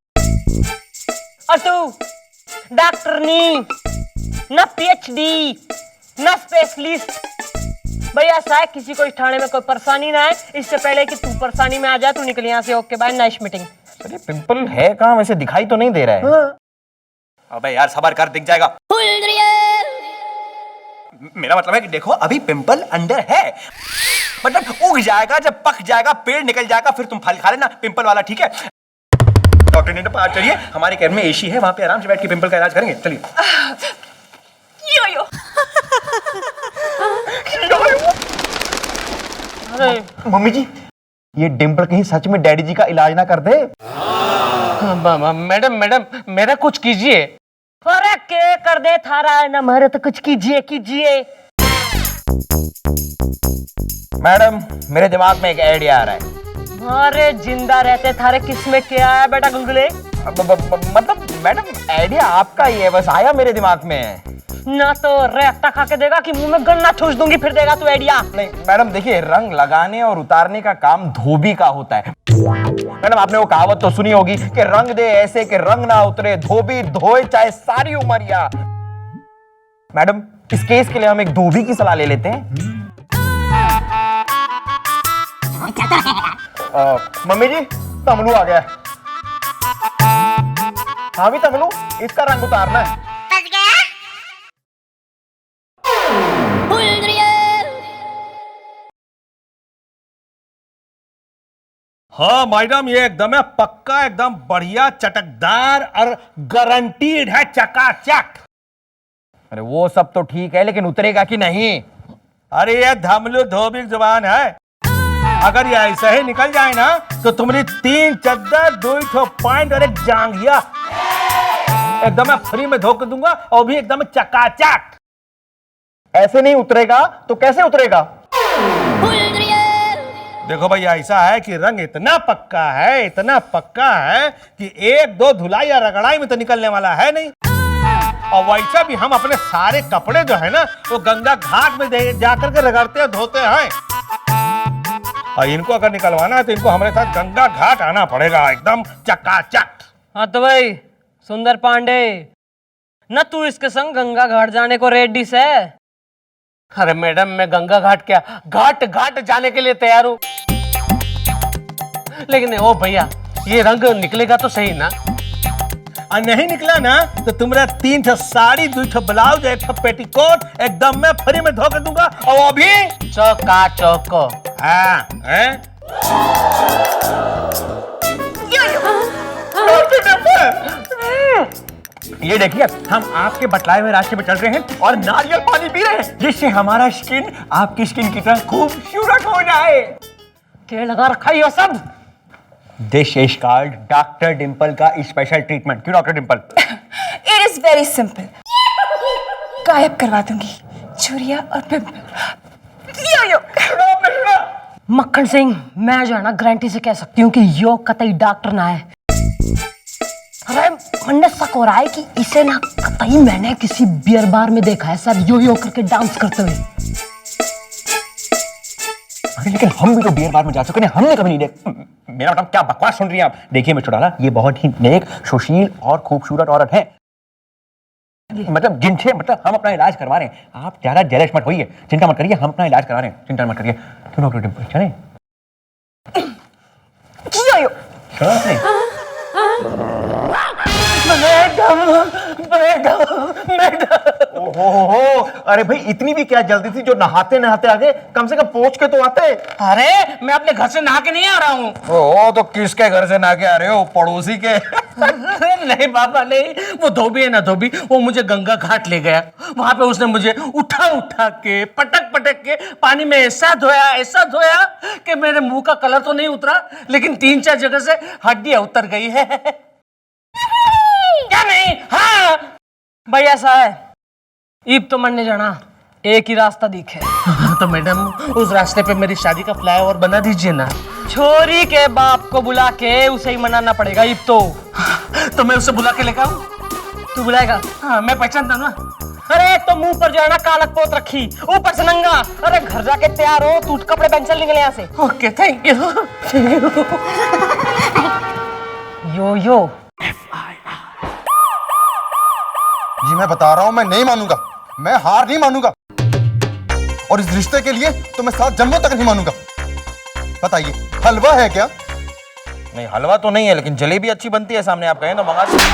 और तू डॉक्टर नी, न पीएचडी, न स्पेशलिस्ट। भैया ऐसा है, किसी को इस थाने में कोई परेशानी ना है, इससे पहले कि तू परेशानी में आ जाए तू निकल यहाँ से। Okay bye, nice meeting. अरे पिंपल है कहाँ, वैसे दिखाई तो नहीं दे रहा है। अबे यार सबर कर, दिख जाएगा। मेरा मतलब है कि देखो अभी पिंपल अंदर है, मतलब उग जाएगा, जब पक जाएगा पेड़ निकल जाएगा फिर तुम फल खा लेना पिंपल वाला, ठीक है? डॉक्टर ने पास चलिए, हमारे घर में एसी है, वहां पे आराम से बैठ के पिंपल का इलाज करेंगे। चलिए। यो-यो। अरे मम्मी जी, ये डिम्पल कहीं सच में डैडी जी का इलाज ना कर दे। मैडम मेरा कुछ कीजिए। अरे के कर दे थारा है ना, मेरे तो कुछ कीजिए। मैडम मेरे दिमाग में एक आइडिया आ रहा है। अरे जिंदा रहते थारे किसमें क्या है बेटा गुलगुले? मतलब मैडम आइडिया आपका ही है, बस आया मेरे दिमाग में। ना तो रेफ्ता खा के देगा कि मुंह में गन्ना ठूस दूंगी फिर देगा तू आइडिया। नहीं मैडम देखिए, रंग लगाने और उतारने का काम धोबी का होता है। मैडम आपने वो कहावत तो सुनी होगी कि रंग दे ऐसे कि रंग ना उतरे, धोबी धोए चाहे सारी उमरिया। मैडम इस केस के लिए हम एक धोबी की सलाह ले लेते हैं। मम्मी जी तमलू आ गया। हाँ भी तमलू, इसका रंग उतारना है। हाँ मैडम, ये एकदम है पक्का, एकदम बढ़िया, चटकदार और गारंटीड है, चकाचक। अरे वो सब तो ठीक है, लेकिन उतरेगा कि नहीं? अरे ये धमलू धोबी जुबान है, अगर ये ऐसा ही निकल जाए ना तो तुम्हारी 3 चद्दर, 2 पॉइंट और एक जांघिया एकदम फ्री में धो के दूंगा, और भी एकदम चकाचक। ऐसे नहीं उतरेगा तो कैसे उतरेगा? देखो भैया, ऐसा है कि रंग इतना पक्का है कि 1-2 धुलाई या रगड़ाई में तो निकलने वाला है नहीं। और वैसा भी हम अपने सारे कपड़े जो है ना वो गंगा घाट में जाकर के रगड़ते हैं, धोते हैं। और इनको अगर निकलवाना है तो इनको हमारे साथ गंगा घाट आना पड़ेगा, एकदम चकाचक। हाँ तो भाई सुंदर पांडे, न तू इसके संग गंगा घाट जाने को रेडी से? अरे मैडम मैं गंगा घाट क्या, घाट जाने के लिए तैयार हूँ, लेकिन ओ भैया ये रंग निकलेगा तो सही ना? और नहीं निकला ना तो तुम्हारा 3 साड़ी, 2 ब्लाउज, 1 पेटीकोट एकदम मैं फ्री में धो के दूंगा, और वो भी चौका चौको। हाँ हैं? ये देखिए, हम आपके बतलाए हुए रास्ते पे चल रहे हैं और नारियल पानी पी रहे हैं, जिससे हमारा स्किन आपकी स्किन की तरह खूबसूरत हो जाए। क्या लगा रखा है सब? This is called doctor Dimple का स्पेशल ट्रीटमेंट। क्यों doctor Dimple? It is very simple. गायब करवा दूंगी चूड़िया और पिंपल। यो-यो। मक्खन सिंह, मैं जो है ना गारंटी से कह सकती हूँ कि यो कतई डॉक्टर ना है। अरे मन शक हो रहा है कि इसे ना कतई मैंने किसी बियर बार में देखा है सर, यो यो करके डांस करते हुए। लेकिन हम भी तो बियर बार में जा चुके हैं, हमने कभी नहीं देख। मेरा मतलब क्या बकवास सुन रही हैं आप? देखिए मिस्टर डाला, ये बहुत ही नेक, सुशील और खूबसूरत औरत है, मतलब जिनसे मतलब हम अपना इलाज करवा रहे हैं। आप ज्यादा जेलस मत होइए, चिंता मत करिए, हम अपना इलाज करा रहे हैं, चिंता मत करिए। क्यों डॉक्टर डिम्पल चले? ओहो, अरे भाई इतनी भी क्या जल्दी थी जो नहाते नहाते आ गए? कम से कम पहुंच के तो आते। अरे मैं अपने घर से नहा के नहीं आ रहा हूँ। ओ तो किसके घर से नहा के आ रहे हो? पड़ोसी के? नहीं बाबा नहीं, वो धोबी है ना धोबी, वो मुझे गंगा घाट ले गया। वहां पे उसने मुझे उठा उठा के पटक पटक के पानी में ऐसा धोया कि मेरे मुंह का कलर तो नहीं उतरा, लेकिन 3-4 जगह से हड्डियां उतर गई है। क्या नहीं? हाँ भाई ऐसा है, ईब तो मरने जाना, एक ही रास्ता दिखे। तो मैडम उस रास्ते पे मेरी शादी का फ्लाईओवर बना दीजिए ना। छोरी के बाप को बुला के उसे ही मनाना पड़ेगा ईब तो मैं उसे बुला के लेकर आऊं? तू बुलाएगा? हाँ मैं पहचानता हूं ना। अरे तो मुंह पर जो है ना कालक पोत रखी, ऊपर से नंगा। अरे घर जाके तैयार हो, तू कपड़े पहन चल निकले यहाँ से। Okay thank you. यो जी मैं बता रहा हूं, मैं नहीं मानूंगा, मैं हार नहीं मानूंगा, और इस रिश्ते के लिए तो मैं 7 जन्मों तक नहीं मानूंगा। बताइए हलवा है क्या? नहीं हलवा तो नहीं है, लेकिन जलेबी अच्छी बनती है, सामने आप कहें तो मंगा दीजिए।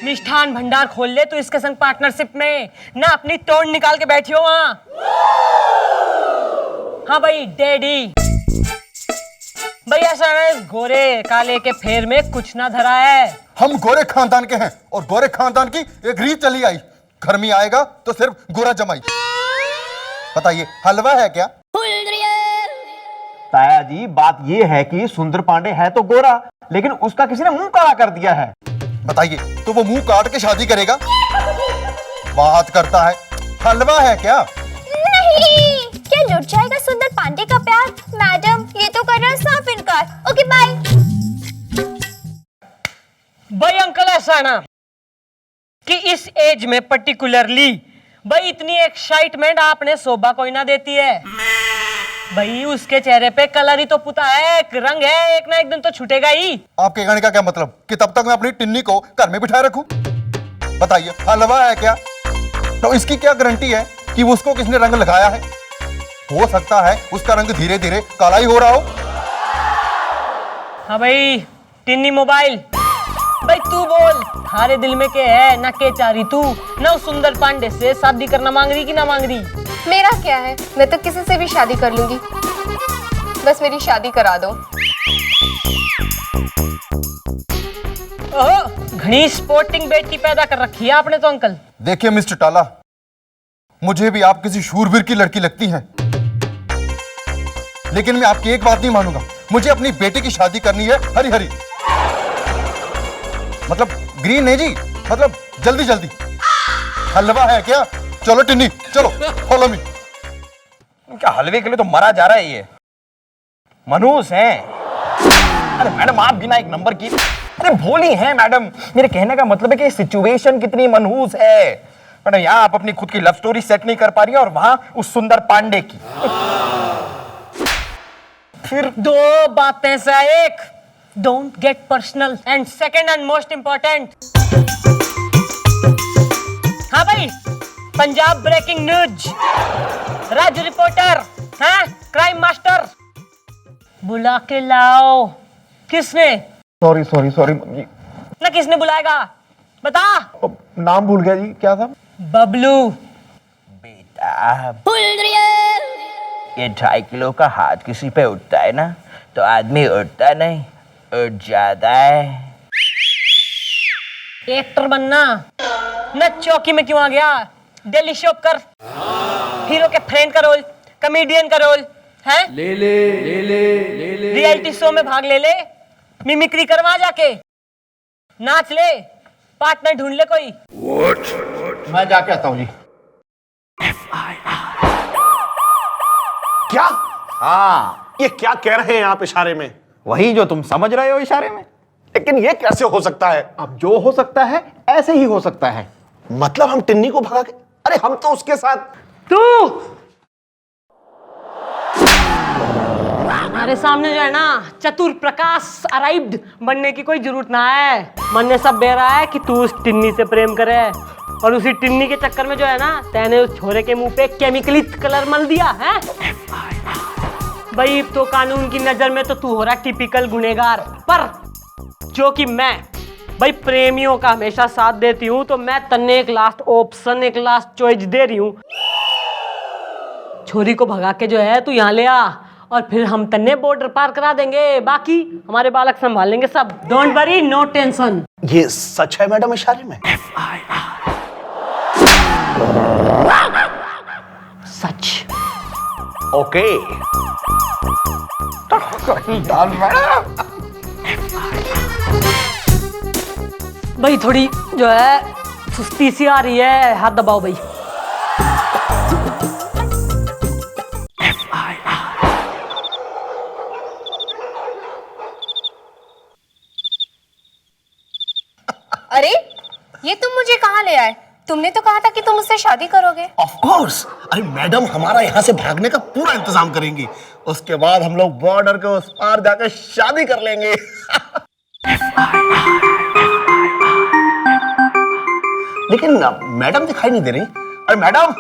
मिष्ठान भंडार खोल ले तो इसके संग पार्टनरशिप में, ना अपनी तोड़ निकाल के बैठी हो वहां। हाँ भाई डैडी, भाई ऐसा है, गोरे काले के फेर में कुछ ना धरा है। हम गोरे खानदान के हैं, और गोरे खानदान की एक रीत चली आई, घर में आएगा तो सिर्फ गोरा जमाई। बताइए हलवा है क्या? ताया जी बात ये है कि सुंदर पांडे है तो गोरा, लेकिन उसका किसी ने मुंह काला कर दिया है। बताइए तो वो मुंह काट के शादी करेगा? बात करता है, हलवा है क्या? नहीं, क्या लुट जाएगा सुंदर पांडे का प्यार? मैडम ये तो कर रहा है साफ इनकार। Okay bye. भाई अंकल ऐसा है ना कि इस एज में पर्टिकुलरली भाई इतनी एक्साइटमेंट आपने शोभा कोई ना देती है। भाई उसके चेहरे पे कलर ही तो पुता है, एक रंग है, एक ना एक दिन तो छूटेगा ही। आपके कहने का क्या मतलब कि तब तक मैं अपनी टिन्नी को घर में बिठाए रखूं? बताइए हलवा है क्या? तो इसकी क्या गारंटी है कि उसको किसने रंग लगाया है? हो सकता है उसका रंग धीरे धीरे काला ही हो रहा हो। हाँ भाई टिन्नी मोबाइल, भाई तू बोल, थारे दिल में क्या है? ना के चारी तू ना उस सुंदर पांडे से शादी करना मांग रही कि ना मांग रही? मेरा क्या है, मैं तो किसी से भी शादी कर लूंगी, बस मेरी शादी करा दो। ओह घनी स्पोर्टिंग बेटी पैदा कर रखी है आपने तो अंकल। देखिए मिस्टर टाला, मुझे भी आप किसी शूरवीर की लड़की लगती हैं, लेकिन मैं आपकी एक बात नहीं मानूंगा, मुझे अपनी बेटी की शादी करनी है हरी हरी, मतलब ग्रीन नहीं जी, मतलब जल्दी जल्दी। हलवा है क्या? चलो टिन्नी चलो, फॉलो मी। क्या हलवे के लिए तो मरा जा रहा है ये, मनहूस है। अरे मैडम आप बिना एक नंबर की, अरे भोली हैं मैडम। मेरे कहने का मतलब है कि सिचुएशन कितनी मनहूस है मैडम। यहाँ आप अपनी खुद की लव स्टोरी सेट नहीं कर पा रही है, और वहां उस सुंदर पांडे की। फिर दो बातें से एक, don't get personal, and second and most important, हाँ भाई पंजाब ब्रेकिंग न्यूज, राज रिपोर्टर, हाँ क्राइम मास्टर, बुला के लाओ। किसने? सॉरी सॉरी सॉरी जी। ना किसने बुलाएगा बता? नाम भूल गया जी, क्या था? बबलू। बेटा ये 2.5 किलो का हाथ किसी पे उठता है ना तो आदमी उठता नहीं, उठ जाता है। एक्टर बनना न चौकी में क्यों आ गया? डेली शो कर, हीरो के फ्रेंड का रोल, कॉमेडियन का रोल है, ले ले रियलिटी शो में भाग ले, मिमिक्री करवा जाके, नाच ले, पार्टनर ढूंढ ले कोई। मैं जाके आता हूँ जी। क्या? हाँ ये क्या कह रहे हैं आप इशारे में? वही जो तुम समझ रहे हो इशारे में। लेकिन ये कैसे हो सकता है? अब जो हो सकता है ऐसे ही हो सकता है। मतलब हम टिन्नी को भगा के, अरे हम तो उसके साथ। तू हमारे सामने जो है ना चतुर प्रकाश अराइव्ड बनने की कोई जरूरत ना है। मन ने सब बेरा है कि तू उस टिन्नी से प्रेम करे और उसी टिन्नी के चक्कर में जो है ना तैने उस छोरे के मुंह पे केमिकली कलर मल दिया है। भाई तो कानून की नजर में तो तू हो रहा टिपिकल गुनेगार, पर जो कि मैं भाई प्रेमियों का हमेशा साथ देती हूँ, तो मैं तन्ने एक लास्ट ऑप्शन, एक लास्ट चॉइस दे रही हूँ। छोरी को भगा के जो है तू यहाँ ले आ और फिर हम तन्ने बॉर्डर पार करा देंगे, बाकी हमारे बालक संभाल लेंगे सब। Don't worry, no tension. ये सच है मैडम इशारे में? सच। ओके। भाई थोड़ी जो है सुस्ती सी आ रही है, हाथ दबाओ भाई। अरे ये तुम मुझे कहाँ ले आए? तुमने तो कहा था कि तुम मुझसे शादी करोगे। Of course. अरे मैडम हमारा यहाँ से भागने का पूरा इंतजाम करेंगी, उसके बाद हम लोग बॉर्डर के उस पार जाकर शादी कर लेंगे। लेकिन मैडम दिखाई नहीं दे रही। अरे मैडम,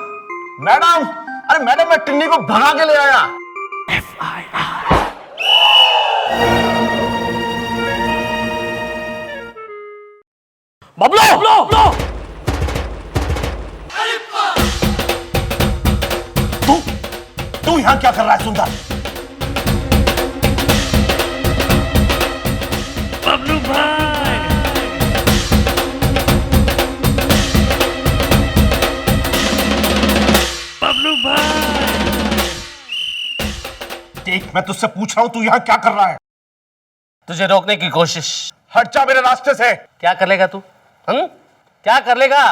मैडम, अरे मैडम मैं टिन्नी को भगा के ले आया। बबलो, तू यहाँ क्या कर रहा है सुंदर? बबलू भाई, बबलू भाई, देख मैं तुझसे पूछ रहा हूँ, तू यहाँ क्या कर रहा है? तुझे रोकने की कोशिश। हट जा मेरे रास्ते से। क्या कर लेगा तू? क्या कर लेगा?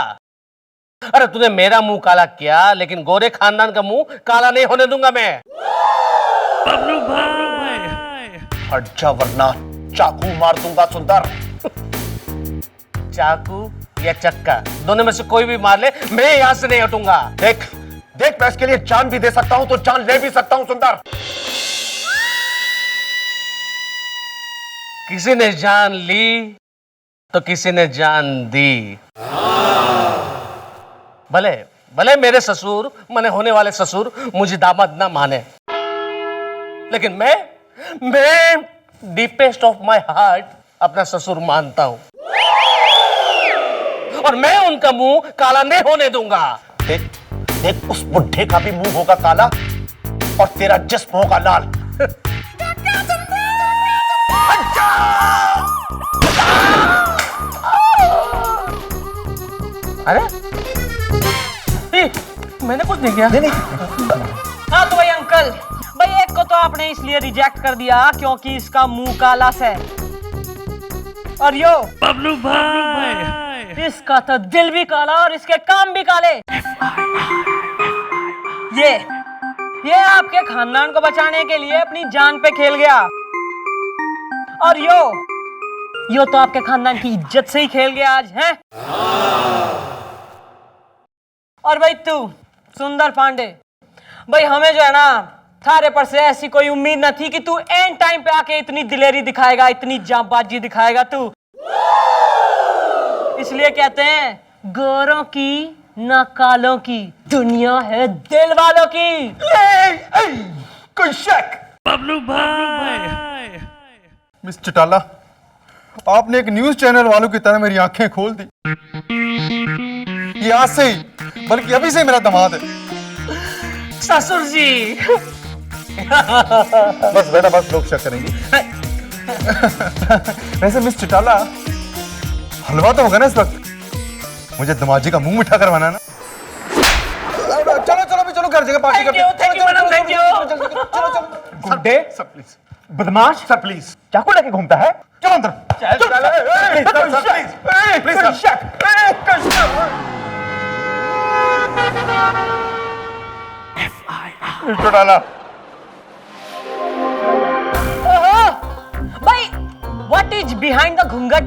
अरे तूने मेरा मुंह काला किया, लेकिन गोरे खानदान का मुंह काला नहीं होने दूंगा मैं। बबलू भाई, हट जा वरना चाकू मार दूंगा सुंदर। चाकू या चक्का, दोनों में से कोई भी मार ले, मैं यहां से नहीं हटूंगा। देख देख मैं इसके लिए जान भी दे सकता हूं तो जान ले भी सकता हूं सुंदर। किसी ने जान ली तो किसी ने जान दी। भले भले मेरे ससुर, मने होने वाले ससुर मुझे दामाद ना माने, लेकिन मैं डीपेस्ट ऑफ माय हार्ट अपना ससुर मानता हूं, और मैं उनका मुंह काला नहीं होने दूंगा। देख देख उस बुढ़े का भी मुंह होगा काला और तेरा जिस्म होगा लाल। अरे मैंने कुछ नहीं किया। हाँ तो भाई अंकल, भाई एक को तो आपने इसलिए रिजेक्ट कर दिया क्योंकि इसका मुंह काला है, और यो बबलू भाई, इसका तो दिल भी काला और इसके काम भी काले। ये आपके खानदान को बचाने के लिए अपनी जान पे खेल गया, और यो तो आपके खानदान की इज्जत से ही खेल गया आज है। और भाई तू सुंदर पांडे, भाई हमें जो है ना थारे पर से ऐसी कोई उम्मीद न थी कि तू एंड टाइम पे आके इतनी दिलेरी दिखाएगा, इतनी जांबाजी दिखाएगा तू। इसलिए कहते हैं गोरों की ना कालों की दुनिया है दिल वालों की। कोई शक? बबलू भाई, मिस चटाला, आपने एक न्यूज चैनल वालों की तरह मेरी आंखें खोल दी। ये आज से ही बल्कि अभी से मेरा दामाद है। ससुर जी। बस बेटा बस, लोग शक करेंगे। वैसे मिस चटाला, हलवा तो होगा ना इस वक्त? मुझे दमाजी का मुंह मीठा करवाना ना। चलो चलो भी चलो, घर जगह पार्टी करते हैं। Thank you madam, thank you. चलो चलो। गुड्डे सर प्लीज, बदमाश सर प्लीज, चाकू लेके घूमता है। चलो अंदर। डाला भाई व्हाट इज बिहाइंड द घूंघट?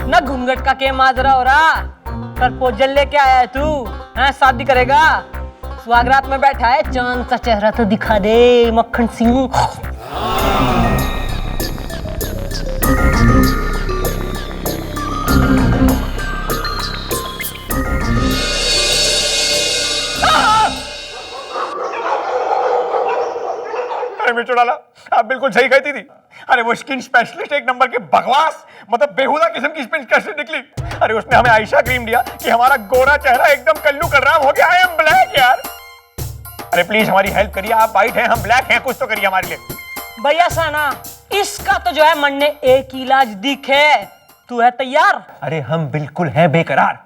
ना घूंघट का के माजरा हो रहा, प्रपोजल लेके आया है तू? हैं शादी करेगा? स्वागरात में बैठा है, चांद सा चेहरा तो दिखा दे मक्खन सिंह। अरे मिर्चू डाला, आप बिल्कुल सही कहती थी। अरे वो स्किन स्पेशलिस्ट एक नंबर के बकवास, मतलब बेहुदा किस्म की स्किन स्पेशलिस्ट निकली। अरे उसने हमें आयशा क्रीम दिया कि हमारा गोरा चेहरा एकदम कल्लू कलराम हो गया। आई एम ब्लैक यार। अरे प्लीज हमारी हेल्प करिए, आप वाइट हैं हम ब्लैक हैं, कुछ तो करिए हमारे लिए। भैया साना, इसका तो जो है मन ने एक इलाज दिखे। तू है तैयार? अरे हम बिल्कुल हैं बेकरार।